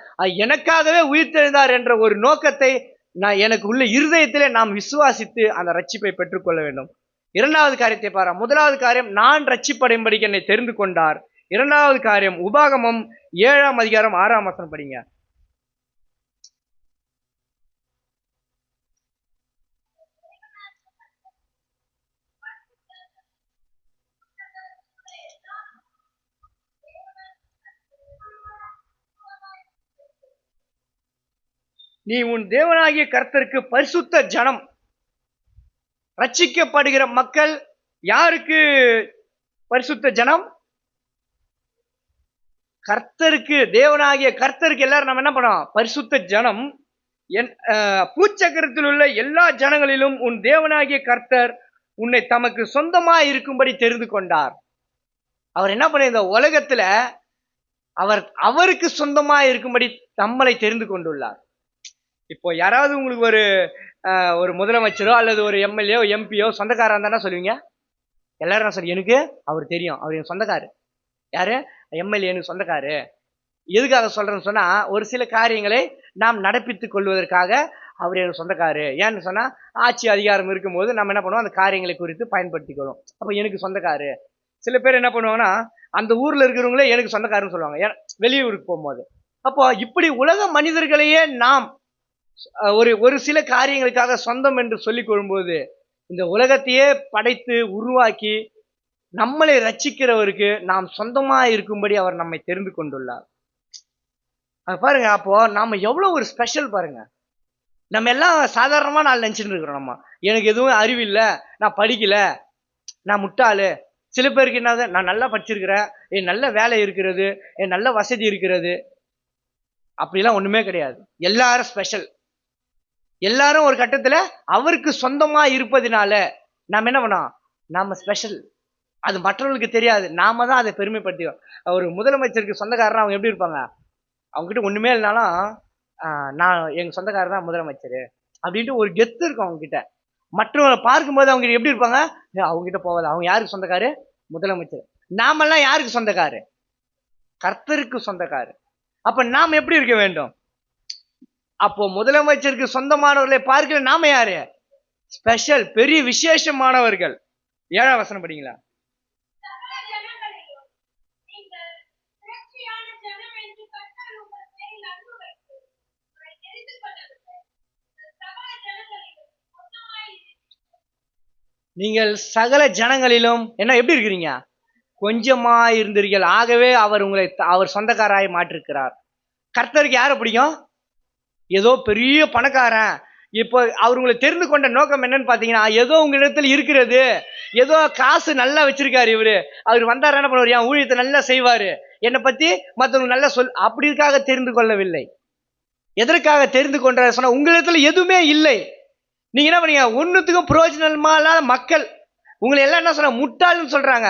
Speaker 1: எனக்காகவே உயிர்த்தெழுந்தார் என்ற ஒரு நோக்கத்தை நான் எனக்கு உள்ள இருதயத்திலே நாம் விசுவாசித்து அந்த ரட்சிப்பை பெற்றுக்கொள்ள வேண்டும். இரண்டாவது காரியத்தை பாரு. முதலாவது காரியம் நான் ரட்சிப்படையும்படிக்கு என்னை தெரிந்து கொண்டார். இரண்டாவது காரியம் உபாகமம் 7ஆம் அதிகாரம் 6ஆம் வசனம் படிங்க. நீ உன் தேவனாகிய கர்த்தருக்கு பரிசுத்த ஜனம். ரட்சிக்கப்படுகிற மக்கள் யாருக்கு பரிசுத்த ஜனம்? கர்த்தருக்கு, தேவனாகிய கர்த்தருக்கு எல்லாரும் நம்ம என்ன பண்ணோம்? பரிசுத்த ஜனம். என் பூச்சக்கரத்தில் உள்ள எல்லா ஜனங்களிலும் உன் தேவனாகிய கர்த்தர் உன்னை தமக்கு சொந்தமா இருக்கும்படி தெரிந்து கொண்டார். அவர் என்ன பண்ண, இந்த உலகத்துல அவருக்கு சொந்தமா இருக்கும்படி நம்மளை தெரிந்து கொண்டுள்ளார். இப்போ யாராவது உங்களுக்கு ஒரு முதலமைச்சரோ அல்லது ஒரு எம்எல்ஏ எம்பியோ சொந்தக்காரா இருந்தா சொல்லுவீங்க? எல்லாரும் சரி, எனக்கு அவர் தெரியும், அவர் என் சொந்தக்காரு. யாரு? எம்எல்ஏ எனக்கு சொந்தக்காரு. எதுக்காக சொல்றேன்னு சொன்னா, ஒரு சில காரியங்களை நாம் நடப்பித்துக் கொள்வதற்காக அவர் எனக்கு சொந்தக்காரு. ஏன்னு சொன்னா, ஆட்சி அதிகாரம் இருக்கும்போது நம்ம என்ன பண்ணுவோம், அந்த காரியங்களை குறித்து பயன்படுத்திக்கிறோம். அப்ப எனக்கு சொந்தக்காரு. சில பேர் என்ன பண்ணுவாங்கன்னா, அந்த ஊர்ல இருக்கிறவங்களே எனக்கு சொந்தக்காருன்னு சொல்லுவாங்க, வெளியூருக்கு போகும்போது. அப்போ இப்படி உலக மனிதர்களையே நாம் ஒரு சில காரியங்களுக்காக சொந்தம் என்று சொல்லிக் கொள்ளும்போது, இந்த உலகத்தையே படைத்து உருவாக்கி நம்மளை ரட்சிக்கிறவருக்கு நாம் சொந்தமா இருக்கும்படி அவர் நம்மை தெரிந்து கொண்டுள்ளார். பாருங்க, அப்போ நாம எவ்வளவு ஒரு ஸ்பெஷல் பாருங்க. நம்ம எல்லாம் சாதாரணமா நான் நினைச்சுட்டு இருக்கிறோம். நம்ம எனக்கு எதுவும் அறிவு இல்ல, நான் படிக்கல, நான் முட்டாளு. சில பேருக்கு என்னது, நான் நல்லா படிச்சிருக்கிறேன், என் நல்ல வேலை இருக்கிறது, என் நல்ல வசதி இருக்கிறது. அப்படிலாம் ஒண்ணுமே கிடையாது. எல்லாரும் ஸ்பெஷல். எல்லாரும் ஒரு கட்டத்துல அவருக்கு சொந்தமா இருப்பதினால நாம என்ன பண்ணோம், நாம ஸ்பெஷல். அது மற்றவர்களுக்கு தெரியாது, நாம தான் அதை பெருமைப்படுத்தியோம். ஒரு முதலமைச்சருக்கு சொந்தக்காரனா அவங்க எப்படி இருப்பாங்க? அவங்க கிட்ட ஒண்ணுமே இல்லைனாலும் நான் எங்க சொந்தக்காரர் தான் முதலமைச்சர் அப்படின்ட்டு ஒரு கெத்து இருக்கும் அவங்க கிட்ட. மற்றவங்களை பார்க்கும்போது அவங்க எப்படி இருப்பாங்க? அவங்க கிட்ட போவாது. அவங்க யாருக்கு சொந்தக்காரு? முதலமைச்சர். நாமெல்லாம் யாருக்கு சொந்தக்காரு? கர்த்தருக்கு சொந்தக்காரு. அப்ப நாம் எப்படி இருக்க வேண்டும்? அப்போ முதலமைச்சருக்கு சொந்தமானவர்களை பார்க்கல, நாம யாரு? ஸ்பெஷல், பெரிய விசேஷமானவர்கள். 7ஆம் வசனம் படிங்களா? நீங்கள் சகல ஜனங்களிலும் என்ன எப்படி இருக்கிறீங்க? கொஞ்சமா இருந்தீர்கள். ஆகவே அவர் உங்களை அவர் சொந்தக்காராய் மாற்றிருக்கிறார். கர்த்தருக்கு யாரை பிடிக்கும்? ஏதோ பெரிய பணக்காரன். இப்போ அவர் உங்களை தெரிந்து கொண்ட நோக்கம் என்னன்னு பாத்தீங்கன்னா, ஏதோ உங்க இடத்துல இருக்கிறது, ஏதோ காசு நல்லா வச்சிருக்காரு இவரு, அவர் வந்தாரு என்ன பண்ணுவார், என் ஊழியத்தை நல்லா செய்வாரு, என்னை பத்தி மற்றவங்க நல்லா அப்படிக்காக தெரிந்து கொள்ளவில்லை. எதற்காக தெரிந்து கொண்டார் சொன்னா, உங்களிடத்துல எதுவுமே இல்லை, நீங்க என்ன பண்ணீங்க, ஒன்னுத்துக்கும் பிரயோஜனமா இல்லாத மக்கள், உங்களை எல்லாம் என்ன சொன்ன, முட்டாள்னு சொல்றாங்க.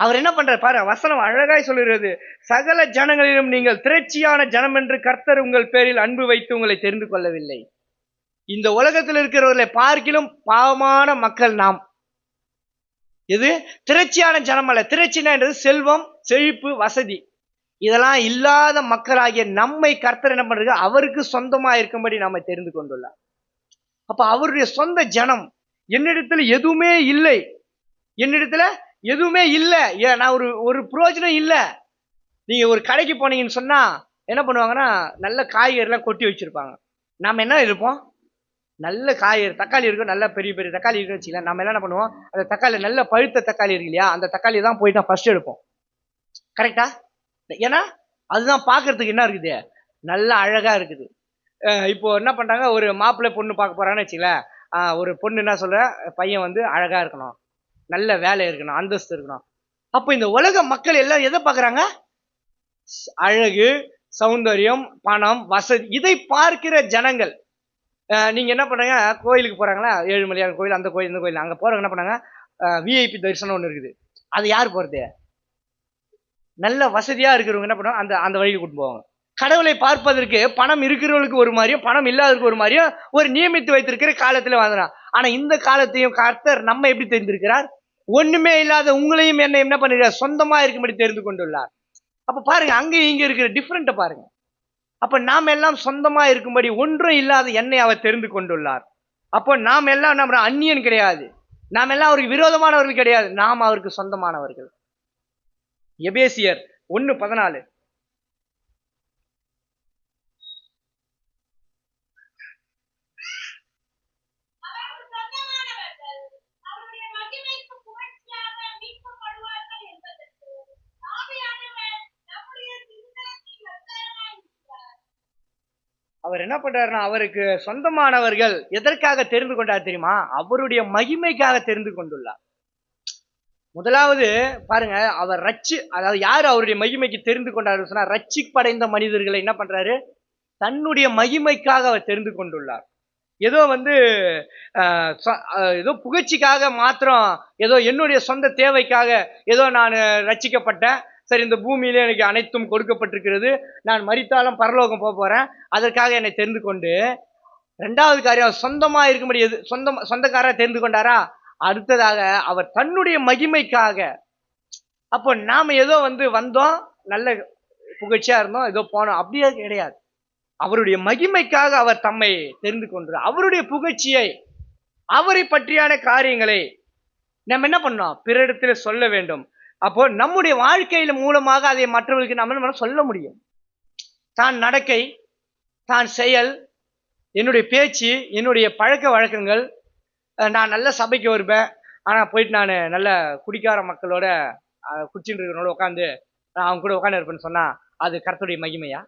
Speaker 1: அவர் என்ன பண்றாரு பாரு, வசனம் அழகாய் சொல்லுகிறது, சகல ஜனங்களிலும் நீங்கள் திரட்சியான ஜனம் என்று கர்த்தர் உங்கள் பேரில் அன்பு வைத்து உங்களை தெரிந்து கொள்ளவில்லை. இந்த உலகத்தில் இருக்கிறவர்களை பார்க்கிலும் பாவமான மக்கள் நாம். இது திரட்சியான ஜனம் அல்ல. திரட்சினா என்றது செல்வம், செழிப்பு, வசதி, இதெல்லாம் இல்லாத மக்களாகிய நம்மை கர்த்தர் என்ன பண்றது, அவருக்கு சொந்தமா இருக்கும்படி நாம தெரிந்து கொண்டுள்ளார். அப்ப அவருடைய சொந்த ஜனம். என்னிடத்துல எதுவுமே இல்லை, என்னிடத்துல எதுவுமே இல்லை, நான் ஒரு பிரயோஜனம் இல்லை. நீங்க ஒரு கடைக்கு போனீங்கன்னு சொன்னா என்ன பண்ணுவாங்கன்னா, நல்ல காய்கறி எல்லாம் கொட்டி வச்சிருப்பாங்க. நாம என்ன இருப்போம், நல்ல காய்கறி, தக்காளி இருக்கும், நல்ல பெரிய பெரிய தக்காளி இருக்குன்னு வச்சுக்கலாம். நம்ம என்ன பண்ணுவோம், அந்த தக்காளி நல்ல பழுத்த தக்காளி இருக்கு இல்லையா, அந்த தக்காளி தான் போயிட்டு ஃபர்ஸ்ட் எடுப்போம். கரெக்டா? ஏன்னா அதுதான் பாக்குறதுக்கு என்ன இருக்குது, நல்லா அழகா இருக்குது. இப்போ என்ன பண்றாங்க, ஒரு மாப்பிள்ளை பொண்ணு பார்க்க போறான்னு வச்சுக்கல, ஒரு பொண்ணு என்ன சொல்ற, பையன் வந்து அழகா இருக்கணும், நல்ல வேலை இருக்கணும், அந்தஸ்து இருக்கணும். அப்ப இந்த உலக மக்கள் எல்லாம் எதை பாக்குறாங்க, அழகு, சௌந்தரியம், பணம், வசதி, இதை பார்க்கிற ஜனங்கள். நீங்க என்ன பண்றீங்க, கோயிலுக்கு போறாங்களா, ஏழுமலையான் கோயில், அந்த கோயில், இந்த கோயில், அங்க போறவங்க என்ன பண்ணாங்க, விஐபி தரிசனம் ஒண்ணு இருக்குது, அது யார் போறது, நல்ல வசதியா இருக்கிறவங்க என்ன பண்ணுவாங்க, அந்த அந்த வழிக்கு கூட்டு போவாங்க. கடவுளை பார்ப்பதற்கு பணம் இருக்கிறவர்களுக்கு ஒரு மாதிரியும் பணம் இல்லாதவருக்கு ஒரு மாதிரியும் ஒரு நியமித்து வைத்திருக்கிற காலத்துல வாழ்றான். ஆனா இந்த காலத்தையும் கர்த்தர் நம்ம எப்படி தெரிந்திருக்கிறார், ஒண்ணுமே இல்லாத உங்களையும் என்ன பண்ணிருக்கார், சொந்தமா இருக்கும்படி தெரிந்து கொண்டுள்ளார். அப்ப பாருங்க, அங்க இங்க இருக்கிற டிஃபரெண்ட்டை பாருங்க. அப்ப நாம் எல்லாம் சொந்தமா இருக்கும்படி ஒன்றும் இல்லாத என்னை அவர் தெரிந்து கொண்டுள்ளார். அப்போ நாம் எல்லாம் நம்ம அந்நியன் கிடையாது, நாம் எல்லாம் அவருக்கு விரோதமானவர்கள் கிடையாது, நாம் அவருக்கு சொந்தமானவர்கள். எபேசியர் 1:14. அவர் என்ன பண்றாருன்னா, அவருக்கு சொந்தமானவர்கள் எதற்காக தெரிந்து கொண்டார் தெரியுமா, அவருடைய மகிமைக்காக தெரிந்து கொண்டுள்ளார். முதலாவது பாருங்க, அவர் அதாவது யார் அவருடைய மகிமைக்கு தெரிந்து கொண்டாரு சொன்னா, ரட்சிப்படைந்த மனிதர்களை என்ன பண்றாரு, தன்னுடைய மகிமைக்காக அவர் தெரிந்து கொண்டுள்ளார். ஏதோ வந்து ஏதோ புகழ்ச்சிக்காக மாத்திரம், ஏதோ என்னுடைய சொந்த தேவைக்காக ஏதோ நான் ரட்சிக்கப்பட்டேன், சரி இந்த பூமியிலே எனக்கு அனைத்தும் கொடுக்கப்பட்டிருக்கிறது, நான் மரித்தாலும் பரலோகம் போக போறேன், அதற்காக என்னை தெரிந்து கொண்டு, இரண்டாவது காரியம் சொந்தமா இருக்கும்படி சொந்தக்காரா தெரிந்து கொண்டாரா? அடுத்ததாக அவர் தன்னுடைய மகிமைக்காக. அப்போ நாம ஏதோ வந்து வந்தோம், நல்ல புகழ்ச்சியா இருந்தோம், ஏதோ போனோம், அப்படியே கிடையாது. அவருடைய மகிமைக்காக அவர் தம்மை தெரிந்து கொண்டார். அவருடைய புகழ்ச்சியை, அவரை பற்றியான காரியங்களை நம்ம என்ன பண்ணோம்? பிறரிடத்தில் சொல்ல வேண்டும். அப்போ நம்முடைய வாழ்க்கையில மூலமாக அதை மற்றவர்களுக்கு நம்ம சொல்ல முடியும். தான் நடக்கை, தான் செயல், என்னுடைய பேச்சு, என்னுடைய பழக்க வழக்கங்கள், நான் நல்ல சபைக்கு வருவேன், ஆனா போயிட்டு நான் நல்ல குடிக்கார மக்களோட குடிச்சுட்டு இருக்கிறவங்களோட உட்காந்து நான் அவங்க கூட உட்காந்து இருப்பேன்னு சொன்னா அது கர்த்தருடைய மகிமையா?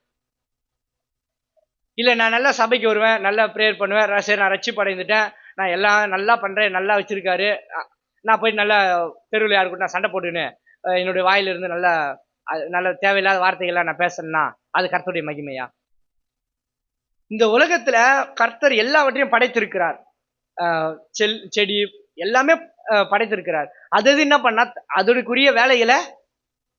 Speaker 1: இல்லை நான் நல்லா சபைக்கு வருவேன், நல்லா ப்ரேயர் பண்ணுவேன், சரி நான் ரட்சிப்படைந்துட்டேன், நான் எல்லாம் நல்லா பண்ணுறேன், நல்லா வச்சிருக்காரு, நான் போய் நல்லா தெருவில் யாரு கூட நான் சண்டை போட்டுன்னு என்னுடைய வாயிலிருந்து நல்ல நல்ல தேவையில்லாத வார்த்தைகள்லாம் நான் பேசணும்னா அது கர்த்தருடைய மகிமையா? இந்த உலகத்துல கர்த்தர் எல்லாவற்றையும் படைத்திருக்கிறார். செடி எல்லாமே படைத்திருக்கிறார். அது என்ன பண்ணா அதற்குரிய வேலைகளை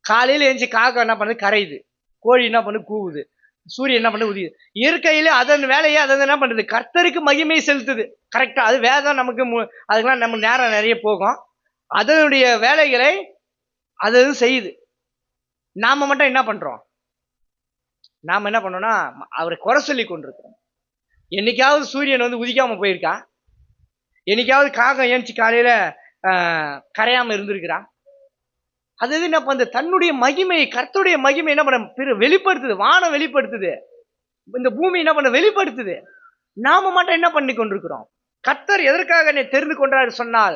Speaker 1: காலையில எழுந்து காக்கா என்ன பண்ணுது? கரையுது. கோழி என்ன பண்ணுது? கூவுது. சூரியன் என்ன பண்ணுது? உதியுது. இயற்கையிலே அதன் வேலையை அதன் என்ன பண்ணுது? கர்த்தருக்கு மகிமை செலுத்துது. கரெக்டா? அது வேதம் நமக்கு அதுக்கெல்லாம் நம்ம நேரம் நிறைய போகும். அதனுடைய வேலைகளை அது செய்யுது. நாம மட்டும் என்ன பண்றோம்? நாம என்ன பண்ணோம்னா அவரை குறை சொல்லி கொண்டிருக்கிறோம். என்னைக்காவது சூரியன் வந்து உதிக்காம போயிருக்கா? என்னைக்காவது காகம் ஏஞ்சி காலையில கரையாம இருந்திருக்கிறா? அது என்ன பண்ணுது? தன்னுடைய மகிமை, கர்த்தருடைய மகிமை என்ன பண்ண வெளிப்படுத்துது. வானம் வெளிப்படுத்துது, இந்த பூமி என்ன பண்ண வெளிப்படுத்துது. நாம மட்டும் என்ன பண்ணி கொண்டிருக்கிறோம்? கர்த்தர் எதற்காக என்னை தெரிந்து கொண்டார் சொன்னால்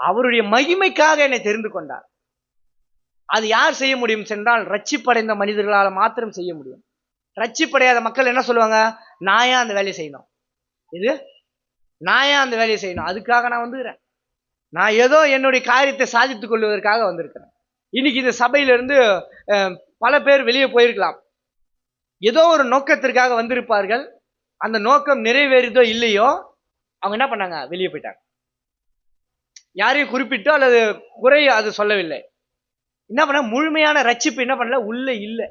Speaker 1: அவருடைய மகிமைக்காக என்னை தெரிந்து கொண்டார். அது யார் செய்ய முடியும் சென்றால் ரட்சிப்படைந்த மனிதர்களால் மாத்திரம் செய்ய முடியும். ரட்சிப்படையாத மக்கள் என்ன சொல்லுவாங்க? நான் ஏன் அந்த வேலையை செய்யணும்? இது நான் ஏன் அந்த வேலையை செய்யணும்? அதுக்காக நான் வந்துக்கிறேன். நான் ஏதோ என்னுடைய காரியத்தை சாதித்துக் கொள்வதற்காக வந்திருக்கிறேன். இன்னைக்கு இந்த சபையிலிருந்து பல பேர் வெளியே போயிருக்கலாம். ஏதோ ஒரு நோக்கத்திற்காக வந்திருப்பார்கள். அந்த நோக்கம் நிறைவேறுதோ இல்லையோ அவங்க என்ன பண்ணாங்க? வெளியே போயிட்டாங்க. யாரையும் குறிப்பிட்டோ அல்லது குறை அது சொல்லவில்லை. என்ன பண்ண? முழுமையான ரட்சிப்பு என்ன பண்ணல? உள்ள இல்லை.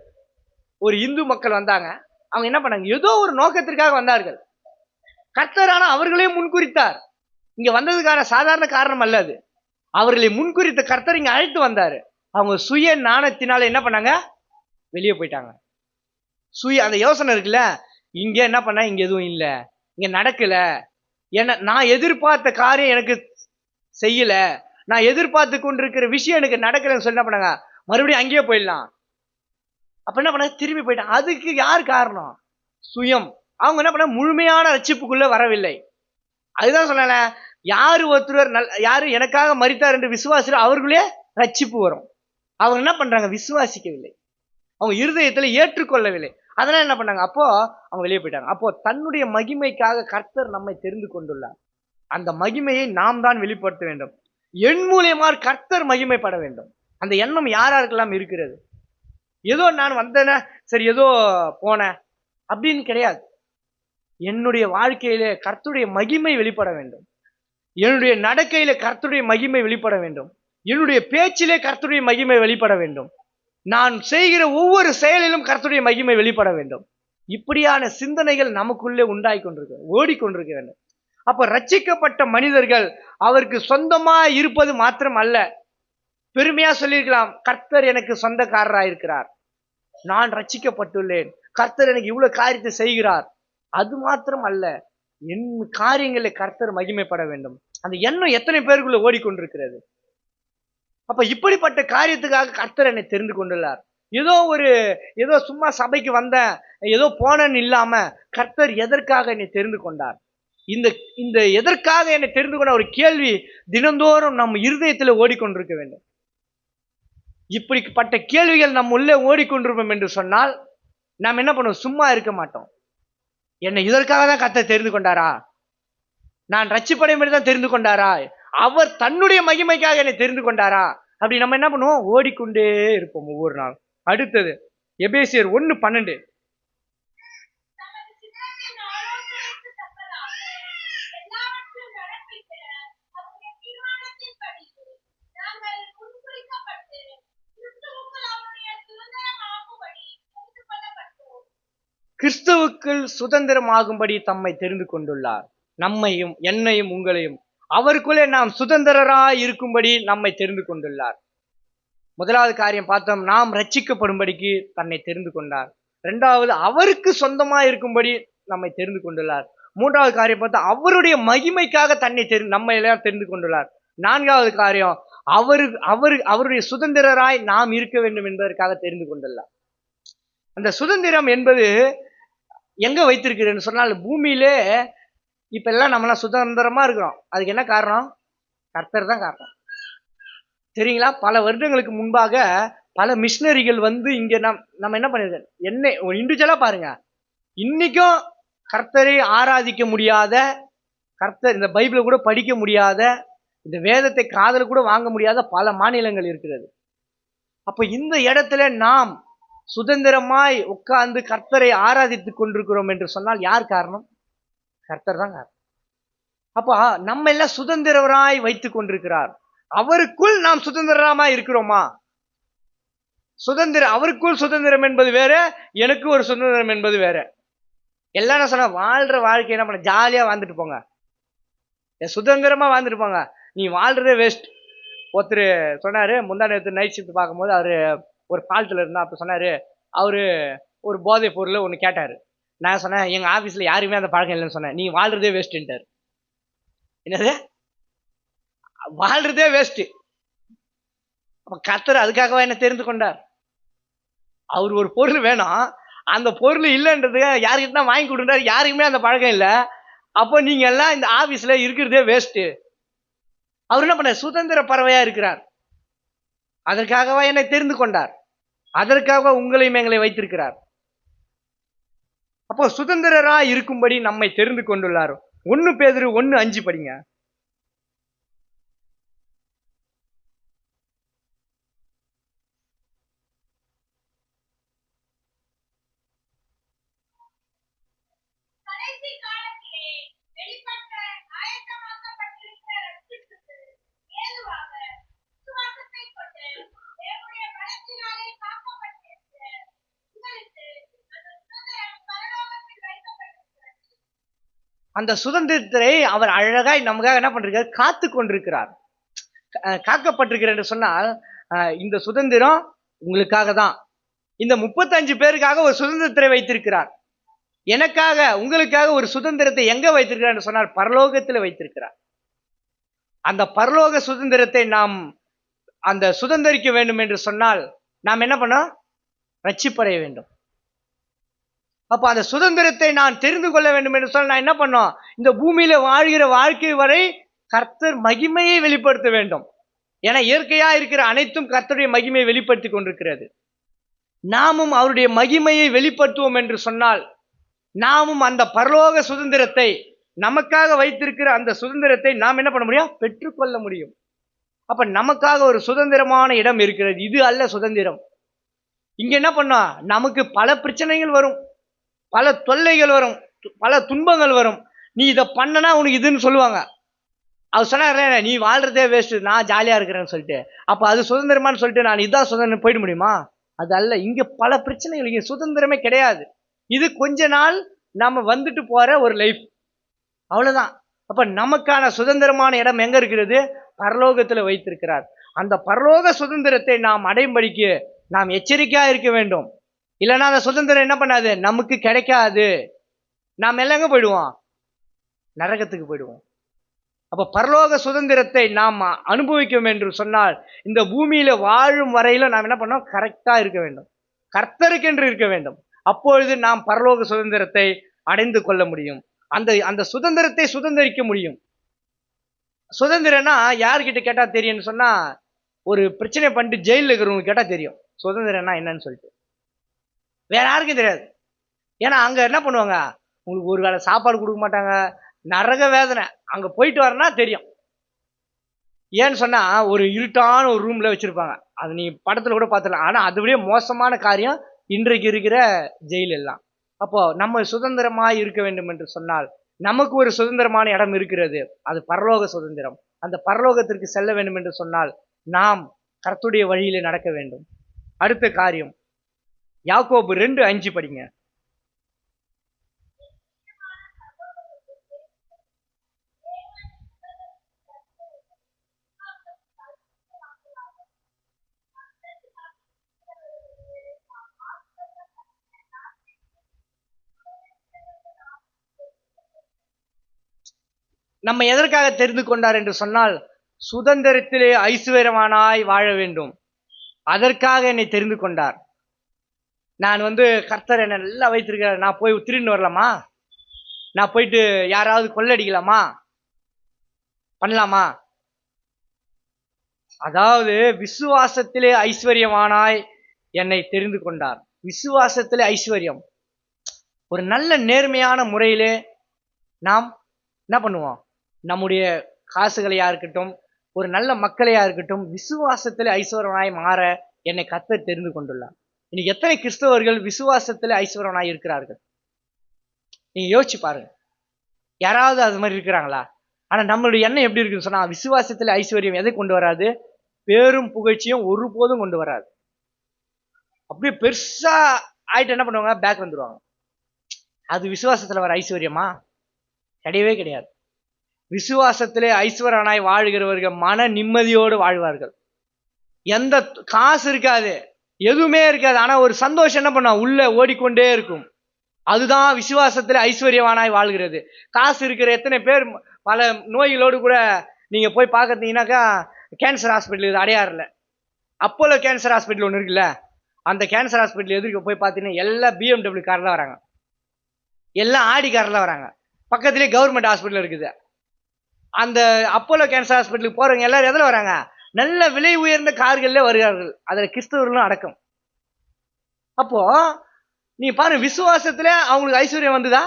Speaker 1: ஒரு இந்து மக்கள் வந்தாங்க, அவங்க என்ன பண்ணாங்க? ஏதோ ஒரு நோக்கத்திற்காக வந்தார்கள். கர்த்தரான அவர்களையும் முன்குறித்தார். இங்க வந்ததுக்கான சாதாரண காரணம் அல்ல அது. அவர்களை முன்குறித்த கர்த்தர் இங்க அழைத்து வந்தாரு. அவங்க சுய நாணத்தினால என்ன பண்ணாங்க? வெளியே போயிட்டாங்க. அந்த யோசனை இருக்குல்ல, இங்க என்ன பண்ண? இங்க எதுவும் இல்லை, இங்க நடக்கல, நான் எதிர்பார்த்த காரியம் எனக்கு செய்யல, நான் எதிர்பார்த்து கொண்டிருக்கிற விஷயம் எனக்கு நடக்கலன்னு சொல்லி என்ன பண்ணாங்க? மறுபடியும் அங்கேயே போயிடலாம். அப்ப என்ன பண்ண? திரும்பி போயிட்டாங்க. அதுக்கு யார் காரணம்? சுயம். அவங்க என்ன பண்ண? முழுமையான ரட்சிப்புக்குள்ள வரவில்லை. அதுதான் சொன்ன, யாரு ஒருத்தர் யாரு எனக்காக மரித்தார் என்று விசுவாசில அவர்களே ரட்சிப்பு வரும். அவங்க என்ன பண்றாங்க? விசுவாசிக்கவில்லை, அவங்க இருதயத்துல ஏற்றுக்கொள்ளவில்லை. அதனால என்ன பண்ணாங்க? அப்போ அவங்க வெளியே போயிட்டாங்க. அப்போ தன்னுடைய மகிமைக்காக கர்த்தர் நம்மை தெரிந்து கொண்டுள்ளார். அந்த மகிமையை நாம் தான் வெளிப்படுத்த வேண்டும். என் மூலியமா கர்த்தர் மகிமைப்பட வேண்டும். அந்த எண்ணம் யாராருக்கெல்லாம் இருக்கிறது? ஏதோ நான் வந்தேன, சரி ஏதோ போனேன் அப்படின்னு கிடையாது. என்னுடைய வாழ்க்கையில கர்த்தருடைய மகிமை வெளிப்பட வேண்டும். என்னுடைய நடக்கையில கர்த்தருடைய மகிமை வெளிப்பட வேண்டும். என்னுடைய பேச்சிலே கர்த்தருடைய மகிமை வெளிப்பட வேண்டும். நான் செய்கிற ஒவ்வொரு செயலிலும் கர்த்தருடைய மகிமை வெளிப்பட வேண்டும். இப்படியான சிந்தனைகள் நமக்குள்ளே உண்டாகி கொண்டிருக்க, ஓடிக்கொண்டிருக்க வேண்டும். அப்ப ரட்சிக்கப்பட்ட மனிதர்கள் அவருக்கு சொந்தமா இருப்பது மாத்திரம் அல்ல. பெருமையா சொல்லியிருக்கலாம், கர்த்தர் எனக்கு சொந்தக்காரராயிருக்கிறார், நான் ரட்சிக்கப்பட்டுள்ளேன், கர்த்தர் எனக்கு இவ்வளவு காரியத்தை செய்கிறார். அது மாத்திரம் அல்ல, என் காரியங்களில் கர்த்தர் மகிமைப்பட வேண்டும். அந்த எண்ணம் எத்தனை பேருக்குள்ள ஓடிக்கொண்டிருக்கிறது? அப்ப இப்படிப்பட்ட காரியத்துக்காக கர்த்தர் என்னை தெரிந்து கொண்டுள்ளார். ஏதோ சும்மா சபைக்கு வந்தேன், ஏதோ போனேன்னு இல்லாம கர்த்தர் எதற்காக என்னை தெரிந்து கொண்டார்? இந்த எதற்காக என்னை தெரிந்து கொண்ட ஒரு கேள்வி தினந்தோறும் நம் இருதயத்துல ஓடிக்கொண்டிருக்க வேண்டும். இப்படிப்பட்ட கேள்விகள் நம் உள்ளே ஓடிக்கொண்டிருப்போம் என்று சொன்னால் நாம் என்ன பண்ணுவோம்? சும்மா இருக்க மாட்டோம். என்னை இதற்காக தான் கர்த்தர் தெரிந்து கொண்டாரா? நான் ரட்சிப்படையும் தான் தெரிந்து கொண்டாரா? அவர் தன்னுடைய மகிமைக்காக என்னை தெரிந்து கொண்டாரா? அப்படி நம்ம என்ன பண்ணுவோம்? ஓடிக்கொண்டே இருப்போம் ஒவ்வொரு நாள். அடுத்தது எபேசியர் 1:12. கிறிஸ்துவுக்குள் சுதந்திரமாகும்படி தம்மை தெரிந்து கொண்டுள்ளார். நம்மையும் என்னையும் உங்களையும் அவருக்குள்ளே நாம் சுதந்திரராய் இருக்கும்படி நம்மை தெரிந்து கொண்டுள்ளார். முதலாவது காரியம் பார்த்தோம், நாம் ரட்சிக்கப்படும்படிக்கு தன்னை தெரிந்து கொண்டார். இரண்டாவது, அவருக்கு சொந்தமா இருக்கும்படி நம்மை தெரிந்து கொண்டுள்ளார். மூன்றாவது காரியம் பார்த்தா அவருடைய மகிமைக்காக தன்னை நம்ம எல்லாம் தெரிந்து கொண்டுள்ளார். நான்காவது காரியம், அவருடைய சுதந்திரராய் நாம் இருக்க வேண்டும் என்பதற்காக தெரிந்து கொண்டுள்ளார். அந்த சுதந்திரம் என்பது எங்க வைத்திருக்கிறேன்னு சொன்னால், பூமியிலே இப்ப எல்லாம் நம்மளாம் சுதந்திரமா இருக்கிறோம். அதுக்கு என்ன காரணம்? கர்த்தர் தான் காரணம். சரிங்களா? பல வருடங்களுக்கு முன்பாக பல மிஷினரிகள் வந்து இங்க நம்ம என்ன பண்ணிருக்கோம், என்ன ஒரு இண்டிவிஜுவலா பாருங்க, இன்னைக்கும் கர்த்தரை ஆராதிக்க முடியாத, கர்த்தர் இந்த பைபிளை கூட படிக்க முடியாத, இந்த வேதத்தை காதல கூட வாங்க முடியாத பல மாநிலங்கள் இருக்கிறது. அப்ப இந்த இடத்துல நாம் சுதந்திரமாய் உட்கார்ந்து கர்த்தரை ஆராதித்துக் கொண்டிருக்கிறோம் என்று சொன்னால் யார் காரணம்? கர்த்தர் தான் காரணம். அப்ப நம்ம எல்லாம் சுதந்திரராய் வைத்துக் கொண்டிருக்கிறார். அவருக்குள் நாம் சுதந்திரமாய் இருக்கிறோமா? அவருக்குள் சுதந்திரம் என்பது வேற, எனக்கு ஒரு சுதந்திரம் என்பது வேற. எல்லாரும் சொன்ன வாழ்ற வாழ்க்கை என்ன பண்ண, ஜாலியா வாழ்ந்துட்டு போங்க, சுதந்திரமா வாழ்ந்துட்டு போங்க, நீ வாழ்றதே வேஸ்ட். ஒருத்தர் சொன்னாரு, முந்தா நேரத்து நைட் ஷிஃப்ட் பார்க்கும்போது அவரு ஒரு ஃபால்ட்ல இருந்தா, அப்ப சொன்னாரு, அவரு ஒரு போதை பொருள் ஒண்ணு கேட்டாரு. நான் சொன்னேன், எங்க ஆபீஸ்ல யாருமே அந்த பழக்கம் இல்லைன்னு சொன்னேன். நீ வாழ்றதே வேஸ்ட்ன்ட்டாரு. என்னது? வாழ்றதே வேஸ்ட். அப்ப கர்த்தர் அதுக்காகவா என்ன தெரிந்து கொண்டார்? அவர் ஒரு பொருள் வேணும், அந்த பொருள் இல்லைன்றது யாருக்கிட்ட வாங்கி கொடுக்குறாரு, யாருக்குமே அந்த பழக்கம் இல்லை. அப்போ நீங்க எல்லாம் இந்த ஆபீஸ்ல இருக்கிறதே வேஸ்ட். அவர் என்ன பண்ண, சுதந்திர பறவையா இருக்கிறார். அதற்காகவா என்னை தெரிந்து கொண்டார். அதற்காக உங்களையும் எங்களை வைத்திருக்கிறார். அப்போ சுதந்திரரா இருக்கும்படி நம்மை தெரிந்து கொண்டுள்ளார். 1 பேதுரு 1:5 படிங்க. அந்த சுதந்திரத்தை அவர் அழகாய் நமக்காக என்ன பண்றார், காத்து கொண்டிருக்கிறார். காக்கப்பட்டிருக்கிறார் என்று சொன்னால், இந்த சுதந்திரம் உங்களுக்காக தான். இந்த 35 பேருக்காக ஒரு சுதந்திரத்தை வைத்திருக்கிறார். எனக்காக உங்களுக்காக ஒரு சுதந்திரத்தை எங்க வைத்திருக்கிறார் என்று சொன்னால், பரலோகத்தில் வைத்திருக்கிறார். அந்த பரலோக சுதந்திரத்தை நாம் அந்த சுதந்திரிக்க வேண்டும் என்று சொன்னால் நாம் என்ன பண்ணோம், ரட்சிப்படைய வேண்டும். அப்ப அந்த சுதந்திரத்தை நான் தெரிந்து கொள்ள வேண்டும் என்று சொன்னால் நான் என்ன பண்ணோம், இந்த பூமியில வாழ்கிற வாழ்க்கை வரை கர்த்தர் மகிமையை வெளிப்படுத்த வேண்டும். ஏன்னா இயற்கையா இருக்கிற அனைத்தும் கர்த்தருடைய மகிமையை வெளிப்படுத்தி கொண்டிருக்கிறது. நாமும் அவருடைய மகிமையை வெளிப்படுத்துவோம் என்று சொன்னால் நாமும் அந்த பரலோக சுதந்திரத்தை, நமக்காக வைத்திருக்கிற அந்த சுதந்திரத்தை நாம் என்ன பண்ண முடியும், பெற்றுக்கொள்ள முடியும். அப்ப நமக்காக ஒரு சுதந்திரமான இடம் இருக்கிறது. இது அல்ல சுதந்திரம். இங்க என்ன பண்ணா, நமக்கு பல பிரச்சனைகள் வரும், பல தொல்லைகள் வரும், பல துன்பங்கள் வரும். நீ இதை பண்ணனா உனக்கு இதுன்னு சொல்லுவாங்க. அவர் சொன்னார், நீ வாழ்றதே வேஸ்ட், நான் ஜாலியா இருக்கிறேன்னு சொல்லிட்டு. அப்ப அது சுதந்திரமானு சொல்லிட்டு நான் இதான் சுதந்திரம் போயிட முடியுமா? அது அல்ல. இங்க பல பிரச்சனைகள், இங்க சுதந்திரமே கிடையாது. இது கொஞ்ச நாள் நாம வந்துட்டு போற ஒரு லைஃப், அவ்வளவுதான். அப்ப நமக்கான சுதந்திரமான இடம் எங்க இருக்கிறது, பரலோகத்துல வைத்திருக்கிறார். அந்த பரலோக சுதந்திரத்தை நாம் அடையும்படிக்கு நாம் எச்சரிக்கையா இருக்க வேண்டும். இல்லைன்னா அந்த சுதந்திரம் என்ன பண்ணாது, நமக்கு கிடைக்காது. நாம் எல்லாம் எங்க போயிடுவோம், நரகத்துக்கு போயிடுவோம். அப்ப பரலோக சுதந்திரத்தை நாம் அனுபவிக்கும் என்று சொன்னால் இந்த பூமியில வாழும் வரையில நாம் என்ன பண்ணோம், கரெக்டா இருக்க வேண்டும், கர்த்தருக்கென்று இருக்க வேண்டும். அப்பொழுது நாம் பரலோக சுதந்திரத்தை அடைந்து கொள்ள முடியும். அந்த சுதந்திரத்தை சுதந்திரிக்க முடியும். சுதந்திரம்னா யார்கிட்ட கேட்டா தெரியும்னு சொன்னா, ஒரு பிரச்சனை பண்ணிட்டு ஜெயிலில் இருக்கிறவங்க கேட்டா தெரியும் சுதந்திரம்னா என்னன்னு சொல்லிட்டு. வேற யாருக்கும் தெரியாது. ஏன்னா அங்க என்ன பண்ணுவாங்க, உங்களுக்கு ஒரு வேளை சாப்பாடு கொடுக்க மாட்டாங்க, நரக வேதனை. அங்க போயிட்டு வரனா தெரியும். ஏன்னு சொன்னா ஒரு இருட்டான ஒரு ரூம்ல வச்சிருப்பாங்க. அது நீ படத்துல கூட பார்த்துக்கலாம். ஆனா அதை விட மோசமான காரியம் இன்றைக்கு இருக்கிற ஜெயில் எல்லாம். அப்போ நம்ம சுதந்திரமாய் இருக்க வேண்டும் என்று சொன்னால் நமக்கு ஒரு சுதந்திரமான இடம் இருக்கிறது, அது பரலோக சுதந்திரம். அந்த பரலோகத்திற்கு செல்ல வேண்டும் என்று சொன்னால் நாம் கர்த்தருடைய வழியிலே நடக்க வேண்டும். அடுத்த காரியம் யாக்கோபு 2:5 படிங்க. நம்ம எதற்காக தெரிந்து கொண்டார் என்று சொன்னால், சுதந்திரத்திலே ஐஸ்வர்யவானாய் வாழ வேண்டும். அதற்காக என்னை தெரிந்து கொண்டார். நான் கர்த்தர் என்னை நல்லா வைத்திருக்கிறார். நான் போய் திருடின்னு வரலாமா? நான் போயிட்டு யாராவது கொள்ளடிக்கலாமா? பண்ணலாமா? அதாவது விசுவாசத்திலே ஐஸ்வர்யவானாய் என்னை தெரிந்து கொண்டார். விசுவாசத்திலே ஐஸ்வர்யம். ஒரு நல்ல நேர்மையான முறையிலே நாம் என்ன பண்ணுவோம்? நம்முடைய காசுகளையா இருக்கட்டும், ஒரு நல்ல மக்களையா இருக்கட்டும், விசுவாசத்திலே ஐஸ்வர்யவனாய் மாற என்னை கர்த்தர் தெரிந்து கொண்டுள்ளார். இன்னைக்கு எத்தனை கிறிஸ்தவர்கள் விசுவாசத்திலே ஐஸ்வர்யவனாய் இருக்கிறார்கள்? நீங்க யோசிச்சு பாருங்க. யாராவது அது மாதிரி இருக்கிறாங்களா? ஆனா நம்மளுடைய எண்ணம் எப்படி இருக்குன்னு சொன்னா, விசுவாசத்துல ஐஸ்வர்யம் எதை கொண்டு வராது? பேரும் புகழ்ச்சியும் ஒருபோதும் கொண்டு வராது. அப்படியே பெருசா ஆயிட்டு என்ன பண்ணுவாங்க? பேக் வந்துருவாங்க. அது விசுவாசத்துல வர ஐஸ்வர்யமா? கிடையவே கிடையாது. விசுவாசத்திலே ஐஸ்வர்யனாய் வாழ்கிறவர்கள் மன நிம்மதியோடு வாழ்வார்கள். எந்த காசு இருக்காது, எதுவுமே இருக்காது, ஆனா ஒரு சந்தோஷம் என்ன பண்ணா உள்ள ஓடிக்கொண்டே இருக்கும். அதுதான் விசுவாசத்துல ஐஸ்வர்யவானாய் வாழ்கிறது. காசு இருக்கிற எத்தனை பேர் பல நோய்களோடு கூட நீங்க போய் பார்க்கறீங்கன்னாக்கா, கேன்சர் ஹாஸ்பிட்டல் இது அடையாறுல அப்போலோ கேன்சர் ஹாஸ்பிட்டல் ஒன்று இருக்குல்ல, அந்த கேன்சர் ஹாஸ்பிட்டல் எதிர்க்க போய் பார்த்தீங்கன்னா எல்லாம் BMW கார்ல வராங்க, எல்லாம் ஆடி கார்ல வராங்க. பக்கத்துலேயே கவர்மெண்ட் ஹாஸ்பிட்டல் இருக்குது. அந்த அப்போலோ கேன்சர் ஹாஸ்பிட்டலுக்கு போறவங்க எல்லாரும் எதில் வராங்க? நல்ல விலை உயர்ந்த கார்கள்ல வருகிறார்கள். அதில் கிறிஸ்தவர்களும் அடக்கம். அப்போ நீ பாரு, விசுவாசத்துல அவங்களுக்கு ஐஸ்வர்யம் வந்துதா?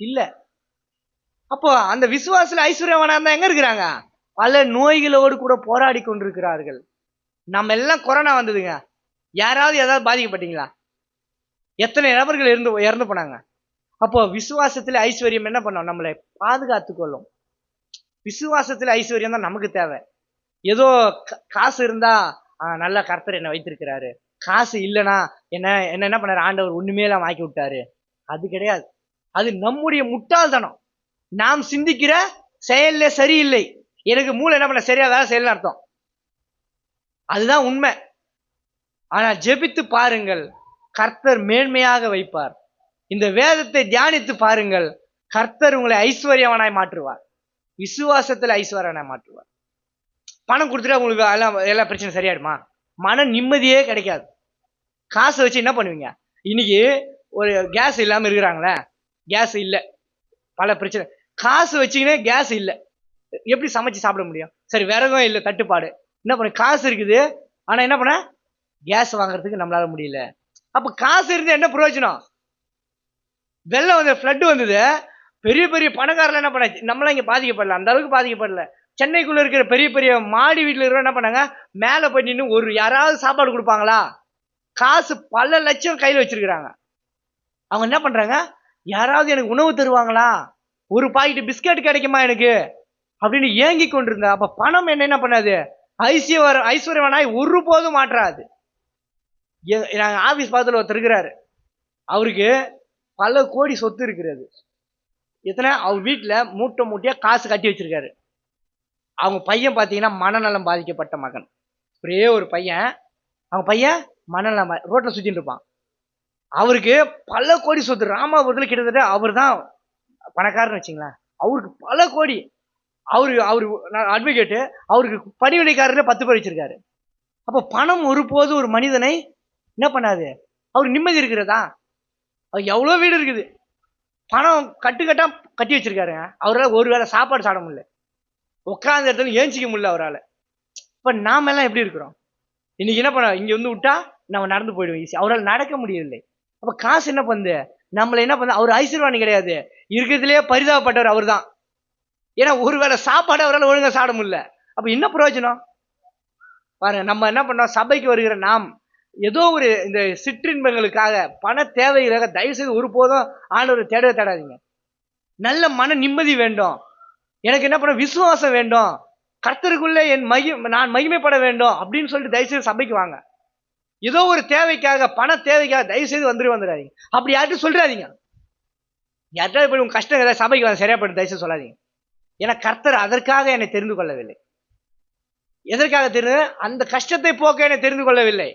Speaker 1: இல்ல. அப்போ அந்த விசுவாசத்துல ஐஸ்வர்யவானா இருந்தா எங்க இருக்கிறாங்க? பல நோய்களோடு கூட போராடி கொண்டிருக்கிறார்கள். நம்ம எல்லாம் கொரோனா வந்ததுங்க, யாராவது ஏதாவது பாதிக்கப்பட்டீங்களா? எத்தனை நபர்கள் இறந்து போனாங்க. அப்போ விசுவாசத்துல ஐஸ்வர்யம் என்ன பண்ணோம்? நம்மளை பாதுகாத்து கொள்ளும். விசுவாசத்துல ஐஸ்வர்யம் தான் நமக்கு தேவை. ஏதோ காசு இருந்தா நல்ல கர்த்தர் என்ன வைத்திருக்கிறாரு, காசு இல்லைன்னா என்ன பண்ணாரு? ஆண்டவர் ஒண்ணுமே எல்லாம் ஆக்கி விட்டாரு. அது கிடையாது. அது நம்முடைய முட்டாள்தனம். நாம் சிந்திக்கிற செயல்ல சரியில்லை. எனக்கு மூளை என்ன பண்ண சரியா வேலை செய்யலன்னு அர்த்தம். அதுதான் உண்மை. ஆனா ஜெபித்து பாருங்கள், கர்த்தர் மேன்மையாக வைப்பார். இந்த வேதத்தை தியானித்து பாருங்கள், கர்த்தர் உங்களை ஐஸ்வர்யவனாய் மாற்றுவார். விசுவாசத்தில் ஐஸ்வர்யவனாய் மாற்றுவார். பணம் கொடுத்துட்டா உங்களுக்கு எல்லா பிரச்சனை சரியாயிடுமா? மன நிம்மதியே கிடைக்காது. காசை வச்சு என்ன பண்ணுவீங்க? இன்னைக்கு ஒரு கேஸ் இல்லாம இருக்கிறாங்களே, கேஸ் இல்லை, பல பிரச்சனை. காசு வச்சுக்கினே கேஸ் இல்லை, எப்படி சமைச்சு சாப்பிட முடியும்? சரி, விறகும் இல்லை, தட்டுப்பாடு. என்ன பண்ண? காசு இருக்குது, ஆனா என்ன பண்ண? கேஸ் வாங்குறதுக்கு நம்மளால முடியல. அப்ப காசு இருந்து என்ன பிரயோஜனம்? வெள்ளம் வந்து ஃப்ளட் வந்தது, பெரிய பெரிய பணக்காரர்கள் என்ன பண்ண? நம்மளாம் இங்க பாதிக்கப்படல, அந்த அளவுக்கு பாதிக்கப்படல. சென்னைக்குள்ள இருக்கிற பெரிய பெரிய மாடி வீட்டுல இருக்கிற என்ன பண்ணாங்க? மேல போய் நின்று யாராவது சாப்பாடு கொடுப்பாங்களா? காசு பல லட்சம் கையில வச்சிருக்கிறாங்க. அவங்க என்ன பண்றாங்க? யாராவது எனக்கு உணவு தருவாங்களா, ஒரு பாக்கெட் பிஸ்கட் கிடைக்குமா எனக்கு அப்படின்னு ஏங்கி கொண்டிருந்த. அப்ப பணம் என்ன பண்ணாது? ஐஸ்வர்யவனாய் ஒருபோதும் மாற்றாது. நாங்க ஆபீஸ் பக்கத்துல ஒருத்தர் இருக்கிறாரு, அவருக்கு பல கோடி சொத்து இருக்கிறது. எத்தனை? அவர் வீட்டுல மூட்டை மூட்டையா காசு கட்டி வச்சிருக்காரு. அவங்க பையன் பாத்தீங்கன்னா மனநலம் பாதிக்கப்பட்ட மகன், ஒரே ஒரு பையன். அவங்க பையன் மனநலம் ரோட்ல சுத்திட்டு இருப்பான். அவருக்கு பல கோடி சொத்து. ராமாபுரத்துல கிட்டத்தட்ட அவர் தான் பணக்காரன்னு வச்சுங்களேன். அவருக்கு பல கோடி. அவரு அட்வொகேட்டு, அவருக்கு பணிவிடைக்காரர்ல 10 பேர் வச்சிருக்காரு. அப்ப பணம் ஒருபோது ஒரு மனிதனை என்ன பண்ணாது? அவருக்கு நிம்மதி இருக்கிறதா? அவர் எவ்வளவு வீடு இருக்குது, பணம் கட்டுக்கட்டா கட்டி வச்சிருக்காருங்க. அவரால் ஒரு வேளை சாப்பாடு சாப்பிட முடியல, உட்கார்ந்த இடத்துல ஏஞ்சிக்க முடியல அவரால். இப்ப நாம எல்லாம் எப்படி இருக்கிறோம்? இன்னைக்கு என்ன பண்ண? இங்க விட்டா நம்ம நடந்து போயிடுவோம் ஈஸி. அவரால் நடக்க முடியவில்லை. அப்ப காசு என்ன பண்ணுது? நம்மள என்ன பண்ண? அவர் ஐஸ்வர்யவான் கிடையாது, இருக்கிறதுலேயே பரிதாபப்பட்டவர் அவர் தான். ஏன்னா ஒருவேளை சாப்பாடு அவரால் ஒழுங்கா சாப்பிட முடியல. அப்ப என்ன பிரயோஜனம் பாருங்க. நம்ம என்ன பண்ணோம்? சபைக்கு வருகிற நாம் ஏதோ ஒரு இந்த சிற்றின்பங்களுக்காக, பண தேவைகளுக்காக தயவு செய்து ஒருபோதும் ஆண்டவரை தேடாதீங்க. நல்ல மன நிம்மதி வேண்டும். எனக்கு என்ன பண்ண? விசுவாசம் வேண்டும். கர்த்தருக்குள்ளே நான் மகிமைப்பட வேண்டும் அப்படின்னு சொல்லிட்டு தயவு செய்து சபைக்கு வாங்க. ஏதோ ஒரு தேவைக்காக, பண தேவைக்காக தயவு செய்து வந்துடாதீங்க. அப்படி யார்கிட்ட சொல்றாதீங்க. யார்கிட்ட போய் உங்க கஷ்டம் ஏதாவது சபைக்கு வாங்க சரியா போயிட்டு தயவு செய்து சொல்லாதீங்க. ஏன்னா கர்த்தர் அதற்காக என்னை தெரிந்து கொள்ளவில்லை. எதற்காக தெரிந்து? அந்த கஷ்டத்தை போக்க என்னை தெரிந்து கொள்ளவில்லை.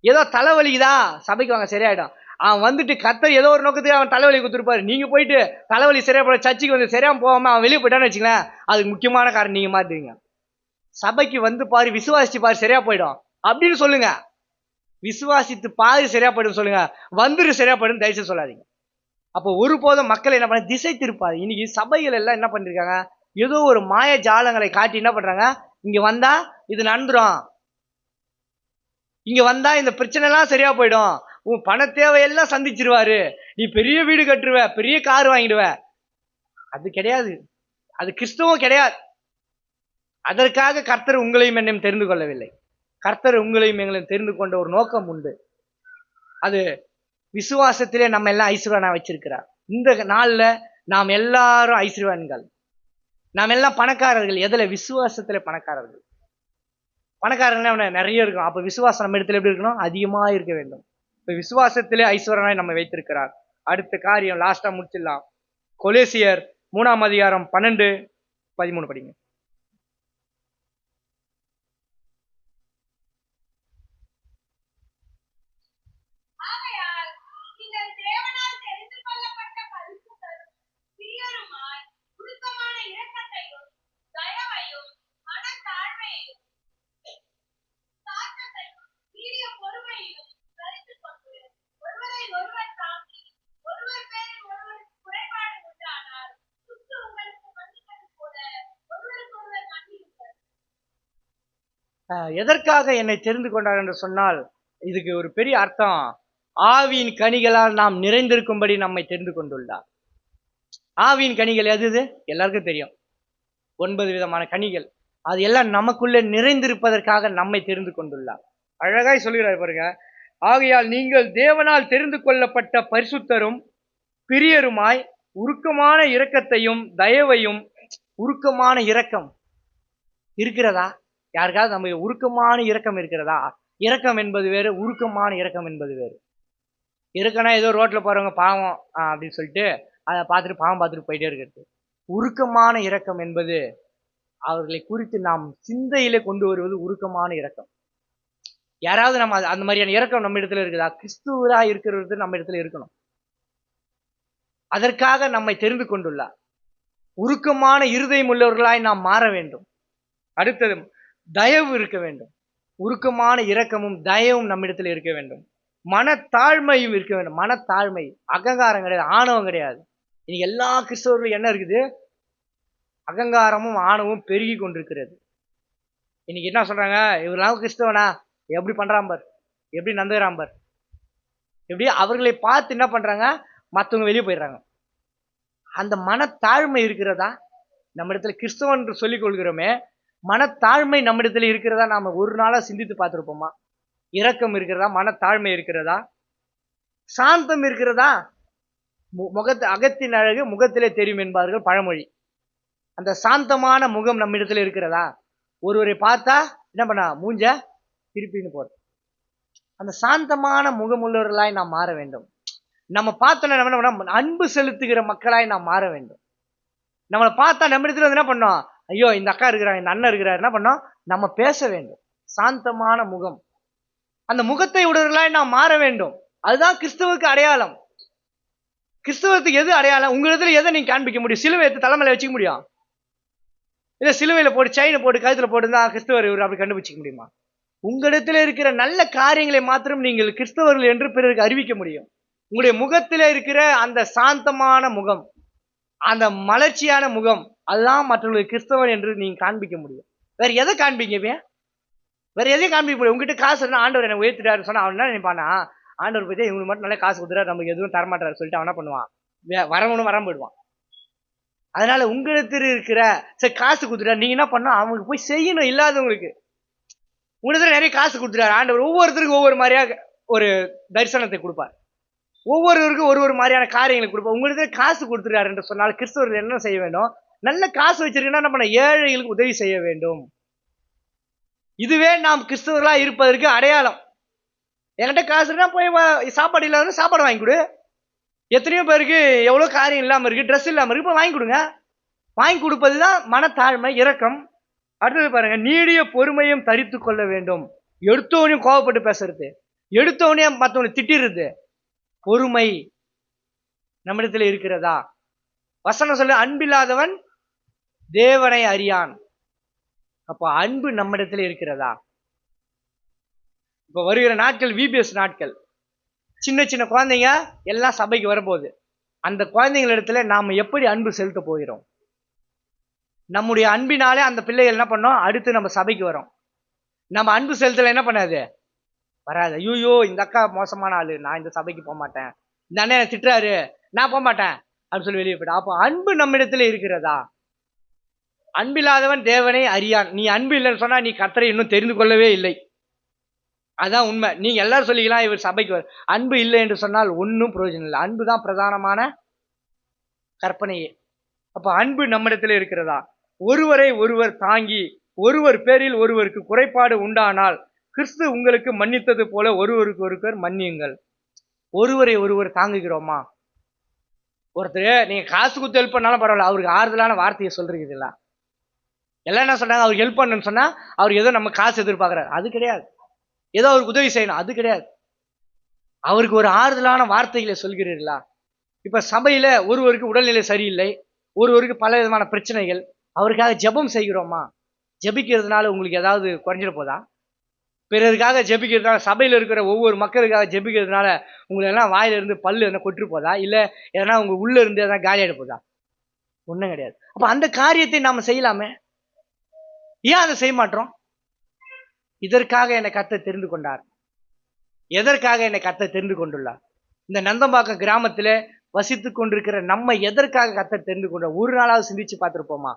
Speaker 1: ஏதோ தலைவலிக்குதா சபைக்கு வாங்க சரியாயிடும், அவன் வந்துட்டு கர்த்தர் ஏதோ ஒரு நோக்கத்துக்கு அவன் தலைவலி கொடுத்துருப்பாரு. நீங்க போயிட்டு தலைவலி சரியா போட சர்ச்சுக்கு வந்து சரியா போகாம அவன் வெளியே போயிட்டான்னு வச்சுங்களேன், அதுக்கு முக்கியமான காரணம் நீங்க மாத்துவீங்க. சபைக்கு வந்து பாரு, விசுவாசிச்சு பாரு, சரியா போயிடும் அப்படின்னு சொல்லுங்க. விசுவாசித்து பாரு, சரியா போயிடும் சொல்லுங்க. வந்துரு, சரியா போயிடும் தயவுசெய்து சொல்லாதீங்க. அப்போ ஒருபோதும் மக்கள் என்ன பண்ண திசை திருப்பாது. இன்னைக்கு சபைகள் எல்லாம் என்ன பண்ணிருக்காங்க, ஏதோ ஒரு மாய ஜாலங்களை காட்டி என்ன பண்றாங்க, இங்க வந்தா இது நடந்துரும், இங்க வந்தா இந்த பிரச்சனை எல்லாம் சரியா போயிடும், உன் பண தேவையெல்லாம் சந்திச்சிருவாரு, நீ பெரிய வீடு கட்டுருவ, பெரிய கார் வாங்கிடுவ. அது கிடையாது, அது கிறிஸ்தவம் கிடையாது. அதற்காக கர்த்தர் உங்களையும் என்னையும் தெரிந்து கொள்ளவில்லை. கர்த்தர் உங்களையும் எங்களையும் தெரிந்து கொண்ட ஒரு நோக்கம் உண்டு. அது விசுவாசத்திலே நம்ம எல்லாம் ஐஸ்வர்யனா வச்சிருக்கிறார். இந்த நாள்ல நாம் எல்லாரும் ஐஸ்வர்யன்கள், நாம் எல்லாம் பணக்காரர்கள். எதுல? விசுவாசத்துல பணக்காரர்கள். பணக்காரர்கள் நிறைய இருக்கும். அப்ப விசுவாசம் நம்ம இடத்துல எப்படி இருக்கணும்? அதிகமா இருக்க வேண்டும். இப்ப விசுவாசத்திலே ஐஸ்வர்யனாய் நம்ம வைத்திருக்கிறார். அடுத்த காரியம் லாஸ்டா முடிச்சிடலாம். கொலேசியர் 3ஆம் அதிகாரம் 12-13 படிங்க. எதற்காக என்னை தெரிந்து கொண்டார் என்று சொன்னால், இதுக்கு ஒரு பெரிய அர்த்தம். ஆவியின் கனிகளால் நாம் நிறைந்திருக்கும்படி நம்மை தெரிந்து கொண்டுள்ளார். ஆவியின் கனிகள் எது? எல்லாருக்கும் தெரியும், 9 விதமான கனிகள். அது எல்லாம் நமக்குள்ளே நிறைந்திருப்பதற்காக நம்மை தெரிந்து கொண்டுள்ளார். அழகாய் சொல்கிறார் பாருங்க. ஆகையால் நீங்கள் தேவனால் தெரிந்து கொள்ளப்பட்ட பரிசுத்தரும் பிரியருமாய் உருக்கமான இரக்கத்தையும் தயவையும். உருக்கமான இரக்கம் இருக்கிறதா? யாருக்காவது நம்ம உருக்கமான இரக்கம் இருக்கிறதா? இரக்கம் என்பது வேறு, உருக்கமான இரக்கம் என்பது வேறு. இருக்கனா ஏதோ ரோட்ல போறவங்க பாவம் அப்படின்னு சொல்லிட்டு அதை பார்த்துட்டு பாவம் பார்த்துட்டு போயிட்டே இருக்கிறது. உருக்கமான இரக்கம் என்பது அவர்களை குறித்து நாம் சிந்தையிலே கொண்டு வருவது உருக்கமான இரக்கம். யாராவது நம்ம அந்த மாதிரியான இரக்கம் நம்ம இடத்துல இருக்குதா? கிறிஸ்துவரா இருக்கிறது நம்ம இடத்துல இருக்கணும். அதற்காக நம்மை தெரிந்து கொண்டுள்ளார். உருக்கமான இருதயம் உள்ளவர்களாய் நாம் மாற வேண்டும். அடுத்தது தயவு இருக்க வேண்டும். உருக்கமான இரக்கமும் தயவும் நம்மிடத்தில் இருக்க வேண்டும். மனத்தாழ்மையும் இருக்க வேண்டும். மனத்தாழ்மை, அகங்காரம் கிடையாது, ஆணவம் கிடையாது. இன்னைக்கு எல்லா கிறிஸ்தவர்களும் என்ன இருக்குது? அகங்காரமும் ஆணவமும் பெருகி கொண்டிருக்கிறது. இன்னைக்கு என்ன சொல்றாங்க, இவரெல்லாம் கிறிஸ்தவனா, எப்படி பண்றான் பார், எப்படி நந்துகிறான் பார், எப்படி அவர்களை பார்த்து என்ன பண்றாங்க, மற்றவங்க வெளியே போயிடுறாங்க. அந்த மனத்தாழ்மை இருக்கிறதா நம்ம இடத்துல? கிறிஸ்தவன் என்று சொல்லிக் கொள்கிறோமே, மனத்தாழ்மை நம்ம இடத்துல இருக்கிறதா? நாம ஒரு நாளா சிந்தித்து பார்த்திருப்போமா? இரக்கம் இருக்கிறதா? மனத்தாழ்மை இருக்கிறதா? சாந்தம் இருக்கிறதா? அகத்தின் அழகு முகத்திலே தெரியும் என்பார்கள் பழமொழி. அந்த சாந்தமான முகம் நம்ம இடத்துல இருக்கிறதா? ஒருவரை பார்த்தா என்ன பண்ண, மூஞ்ச திருப்பின்னு போறது. அந்த சாந்தமான முகம் உள்ளவர்களாய் நாம் மாற வேண்டும். நம்ம பார்த்தோன்னா என்ன பண்ண, அன்பு செலுத்துகிற மக்களாய் நாம் மாற வேண்டும். நம்மளை பார்த்தா நம்ம இடத்துல என்ன பண்ணோம், ஐயோ இந்த அக்கா இருக்கிறாங்க, இந்த அண்ணன் இருக்கிறார், என்ன பண்ணோம், நம்ம பேச வேண்டும். சாந்தமான முகம், அந்த முகத்தை உடையவர்களாய் நாம் மாற வேண்டும். அதுதான் கிறிஸ்தவுக்கு அடையாளம். கிறிஸ்தவத்துக்கு எது அடையாளம்? உங்களிடத்துல எதை நீங்க காண்பிக்க முடியும்? சிலுவை எடுத்து தலைமையில வச்சுக்க முடியும்? இல்ல சிலுவையில போட்டு செயினை போட்டு கழுத்துல போட்டு தான் கிறிஸ்தவர் இவர் அப்படி கண்டுபிடிச்சிக்க முடியுமா? உங்களிடத்துல இருக்கிற நல்ல காரியங்களை மாத்திரம் நீங்கள் கிறிஸ்தவர்கள் என்று பிறருக்கு அறிவிக்க முடியும். உங்களுடைய முகத்திலே இருக்கிற அந்த சாந்தமான முகம், அந்த மலர்ச்சியான முகம், அதுதான் மற்றவர்களுக்கு கிறிஸ்தவன் என்று நீங்க காண்பிக்க முடியும். வேற எதை காண்பிங்க? வேற எதையும் காண்பிக்க முடியும்? உங்ககிட்ட காசு இருந்தா ஆண்டவர் என்ன உயர்த்திட்டாரு சொன்னா அவன் என்ன நினைப்பானா, ஆண்டவர் பத்தி இவங்களுக்கு மட்டும் நல்லா காசு கொடுத்துறாரு, நமக்கு எதுவும் தரமாட்டாரு சொல்லிட்டு அவன் என்ன பண்ணுவான், வரவனும் வராம போயிடுவான். அதனால உங்களிடத்தில் இருக்கிற சரி காசு கொடுத்துட்டாரு, நீங்க என்ன பண்ணணும், அவங்களுக்கு போய் செய்யணும். இல்லாதவங்களுக்கு உங்களிடத்துல நிறைய காசு கொடுத்துட்டாரு ஆண்டவர், ஒவ்வொருத்தருக்கும் ஒவ்வொரு மாதிரியா ஒரு தரிசனத்தை கொடுப்பார், ஒவ்வொருவருக்கும் ஒரு ஒரு மாதிரியான காரியங்களை கொடுப்பார். உங்களுக்கு காசு கொடுத்துட்டாரு என்று சொன்னால் கிறிஸ்தவர்கள் என்ன செய்ய வேண்டும்? நல்ல காசு வச்சிருக்கீங்கன்னா என்ன பண்ண, ஏழைகளுக்கு உதவி செய்ய வேண்டும். இதுவே நாம் கிறிஸ்தவர்களா இருப்பதற்கு அடையாளம். என்கிட்ட காசுனா போய் சாப்பாடு இல்லாத சாப்பாடு வாங்கி கொடு. எத்தனையோ பேருக்கு எவ்வளோ காரியம் இல்லாமல் இருக்கு, ட்ரெஸ் இல்லாமல் இருக்கு, இப்போ வாங்கி கொடுங்க. வாங்கி கொடுப்பது தான் மனத்தாழ்மை, இரக்கம். அடுத்தது பாருங்க, நீடிய பொறுமையும் தரித்து கொள்ள வேண்டும். எடுத்தவனையும் கோவப்பட்டு பேசுறது, எடுத்தவனையும் மற்றவனை திட்டிடுறது, பொறுமை நம்மிடத்தில் இருக்கிறதா? வசனம் சொல்லு, அன்பில்லாதவன் தேவனை அறியான். அப்ப அன்பு நம்மிடத்தில் இருக்கிறதா? இப்ப வருகிற நாட்கள் VBS நாட்கள், சின்ன சின்ன குழந்தைங்க எல்லாம் சபைக்கு வரப்போகுது. அந்த குழந்தைங்களிடத்துல நாம எப்படி அன்பு செலுத்த போகிறோம்? நம்முடைய அன்பினாலே அந்த பிள்ளைகள் என்ன பண்ணோம், அடுத்து நம்ம சபைக்கு வரோம். நம்ம அன்பு செலுத்தல என்ன பண்ணாது, வராது. ஐயோ இந்த அக்கா மோசமான ஆளு, நான் இந்த சபைக்கு போக மாட்டேன், இந்த அண்ணன் திட்டுறாரு, நான் போக மாட்டேன் அப்படின்னு சொல்லி வெளியே போயிட்டா. அப்போ அன்பு நம்மிடத்துல இருக்கிறதா? அன்பில்லாதவன் தேவனை அறியான். நீ அன்பு இல்லைன்னு சொன்னா நீ கர்த்தரை இன்னும் தெரிந்து கொள்ளவே இல்லை. அதான் உண்மை. நீங்க எல்லாரும் சொல்லிக்கலாம் இவர் சபைக்கு அன்பு இல்லை என்று சொன்னால் ஒன்றும் பிரயோஜனம் இல்லை. அன்பு தான் பிரதானமான கற்பனையே. அப்ப அன்பு நம்மிடத்தில் இருக்கிறதா? ஒருவரை ஒருவர் தாங்கி, ஒருவர் பேரில் ஒருவருக்கு குறைபாடு உண்டானால் கிறிஸ்து உங்களுக்கு மன்னித்தது போல ஒருவருக்கு ஒருவர் மன்னியுங்கள். ஒருவரை ஒருவர் தாங்குகிறோமா? ஒருத்தர் நீங்க காசு கொடுத்து ஹெல்ப் பண்ணாலும் பரவாயில்ல, அவருக்கு ஆறுதலான வார்த்தையை சொல்றீங்க இல்ல? எல்லாம் என்ன சொல்றாங்க, அவருக்கு ஹெல்ப் பண்ணணும்னு சொன்னா அவர் ஏதோ நம்ம காசு எதிர்பார்க்கிறார், அது கிடையாது. ஏதோ அவருக்கு உதவி செய்யணும், அது கிடையாது. அவருக்கு ஒரு ஆறுதலான வார்த்தைகளை சொல்கிறீர்களா? இப்ப சபையில ஒருவருக்கு உடல்நிலை சரியில்லை, ஒருவருக்கு பல விதமான பிரச்சனைகள், அவருக்காக ஜெபம் செய்கிறோமா? ஜெபிக்கிறதுனால உங்களுக்கு ஏதாவது குறைஞ்சிட போதா? பிறருக்காக ஜெபிக்கிறதுனால, சபையில இருக்கிற ஒவ்வொரு மக்களுக்காக ஜெபிக்கிறதுனால உங்களை எல்லாம் வாயில இருந்து பல்லு என்ன கொட்டு போதா? இல்ல எதனா உங்க உள்ள இருந்து எதனா காலியாயிட போதா? ஒண்ணும் கிடையாது. அப்ப அந்த காரியத்தை நாம செய்யலாமே, ஏன் அதை செய்ய மாட்டோம்? இதற்காக என்னை கர்த்தர் தெரிந்து கொண்டார். எதற்காக என்னை கர்த்தர் தெரிந்து கொண்டுள்ளார்? இந்த நந்தம்பாக்கம் கிராமத்துல வசித்துக் கொண்டிருக்கிற நம்ம எதற்காக கர்த்தர் தெரிந்து கொண்டார்? ஒரு நாளாவது சிந்திச்சு பார்த்திருப்போமா?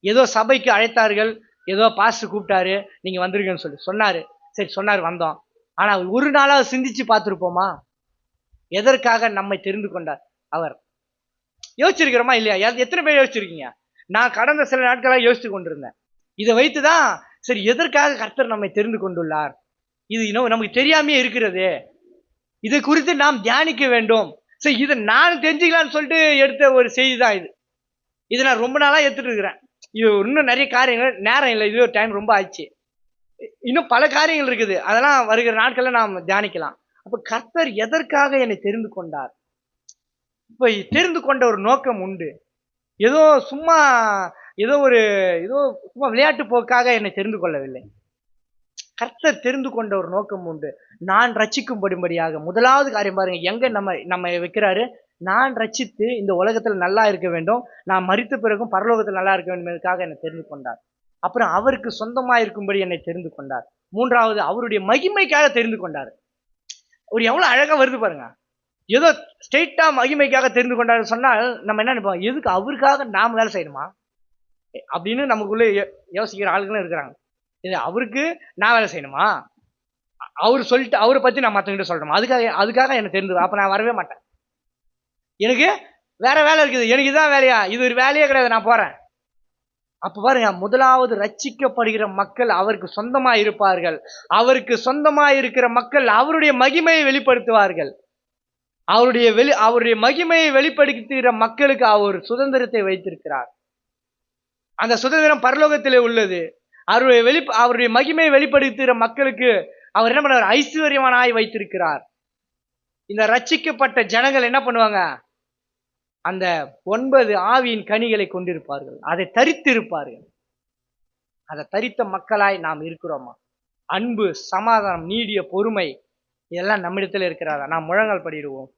Speaker 1: ஏதோ சபைக்கு அழைத்தார்கள், ஏதோ பாஸ்டர் கூப்பிட்டாரு, நீங்க வந்துருங்கன்னு சொல்லி சொன்னாரு, சரி சொன்னாரு, வந்தோம். ஆனா ஒரு நாளாவது சிந்திச்சு பார்த்திருப்போமா? எதற்காக நம்மை தெரிந்து கொண்டார் அவர்? யோசிச்சிருக்கிறோமா இல்லையா? எத்தனை பேர் யோசிச்சிருக்கீங்க? நான் கடந்த சில நாட்களாக யோசித்து கொண்டிருந்தேன். இதை வைத்துதான் சரி எதற்காக கர்த்தர் நம்மை தெரிந்து கொண்டுள்ளார், இது இன்னும் நமக்கு தெரியாமே இருக்கிறது, இதை குறித்து நாம் தியானிக்க வேண்டும். சரி இதை நான் தெரிஞ்சுக்கலான்னு சொல்லிட்டு எடுத்த ஒரு செய்தி தான் இது. இதை நான் ரொம்ப நாளா எடுத்துட்டு இருக்கிறேன். இது இன்னும் நிறைய காரியங்கள், நேரம் இல்லை, இது டைம் ரொம்ப ஆயிடுச்சு, இன்னும் பல காரியங்கள் இருக்குது, அதெல்லாம் வருகிற நாட்கள்ல நாம் தியானிக்கலாம். அப்ப கர்த்தர் எதற்காக என்னை தெரிந்து கொண்டார்? இப்ப தெரிந்து கொண்ட ஒரு நோக்கம் உண்டு. ஏதோ சும்மா ஏதோ சும்மா விளையாட்டு போக்காக என்னை தெரிந்து கொள்ளவில்லை. கர்த்தர் தெரிந்து கொண்ட ஒரு நோக்கம் உண்டு. நான் ரட்சிக்கும்படியாக முதலாவது காரியம் பாருங்க, எங்க நம்ம வைக்கிறாரு, நான் ரட்சித்து இந்த உலகத்துல நல்லா இருக்க வேண்டும், நான் மரித்த பிறகும் பரலோகத்தில் நல்லா இருக்க வேண்டும் என்பதற்காக என்னை தெரிந்து கொண்டார். அப்புறம் அவருக்கு சொந்தமா இருக்கும்படி என்னை தெரிந்து கொண்டார். மூன்றாவது அவருடைய மகிமைக்காக தெரிந்து கொண்டார். ஒரு எவ்வளவு அழகா வருது பாருங்க. ஏதோ ஸ்ட்ரெயிட்டா மகிமைக்காக தெரிந்து கொண்டாரு சொன்னால் நம்ம என்ன நினைப்போம், எதுக்கு அவருக்காக நாம் வேலை செய்யணுமா அப்படின்னு நமக்குள்ள யோசிக்கிற ஆளுகளும் இருக்கிறாங்க. இது அவருக்கு நான் வேலை செய்யணுமா, அவரு சொல்லிட்டு அவரை பத்தி நான் மற்றவங்கிட்ட சொல்லணுமா, அதுக்காக என்ன தெரிந்து, அப்ப நான் வரவே மாட்டேன், எனக்கு வேற வேலை இருக்குது, எனக்கு இதான் வேலையா, இது ஒரு வேலையே கிடையாது, நான் போறேன். அப்ப பாருங்க, முதலாவது ரட்சிக்கப்படுகிற மக்கள் அவருக்கு சொந்தமா இருப்பார்கள். அவருக்கு சொந்தமா இருக்கிற மக்கள் அவருடைய மகிமையை வெளிப்படுத்துவார்கள். அவருடைய மகிமையை வெளிப்படுத்துகிற மக்களுக்கு அவர் சுதந்திரத்தை வைத்திருக்கிறார். அந்த சுதந்திரம் பரலோகத்திலே உள்ளது. அவருடைய மகிமையை வெளிப்படுத்துகிற மக்களுக்கு அவர் என்ன பண்ணுவார், ஐஸ்வர்யவானாய் வைத்திருக்கிறார். இந்த ரட்சிக்கப்பட்ட ஜனங்கள் என்ன பண்ணுவாங்க, அந்த 9 ஆவியின் கனிகளை கொண்டிருப்பார்கள், அதை தரித்திருப்பார்கள். அதை தரித்த மக்களாய் நாம் இருக்கிறோமா? அன்பு, சமாதானம், நீடிய பொறுமை, இதெல்லாம் நம்மிடத்தில் இருக்கிறாரா? நாம் முழங்கால் படிடுவோம்.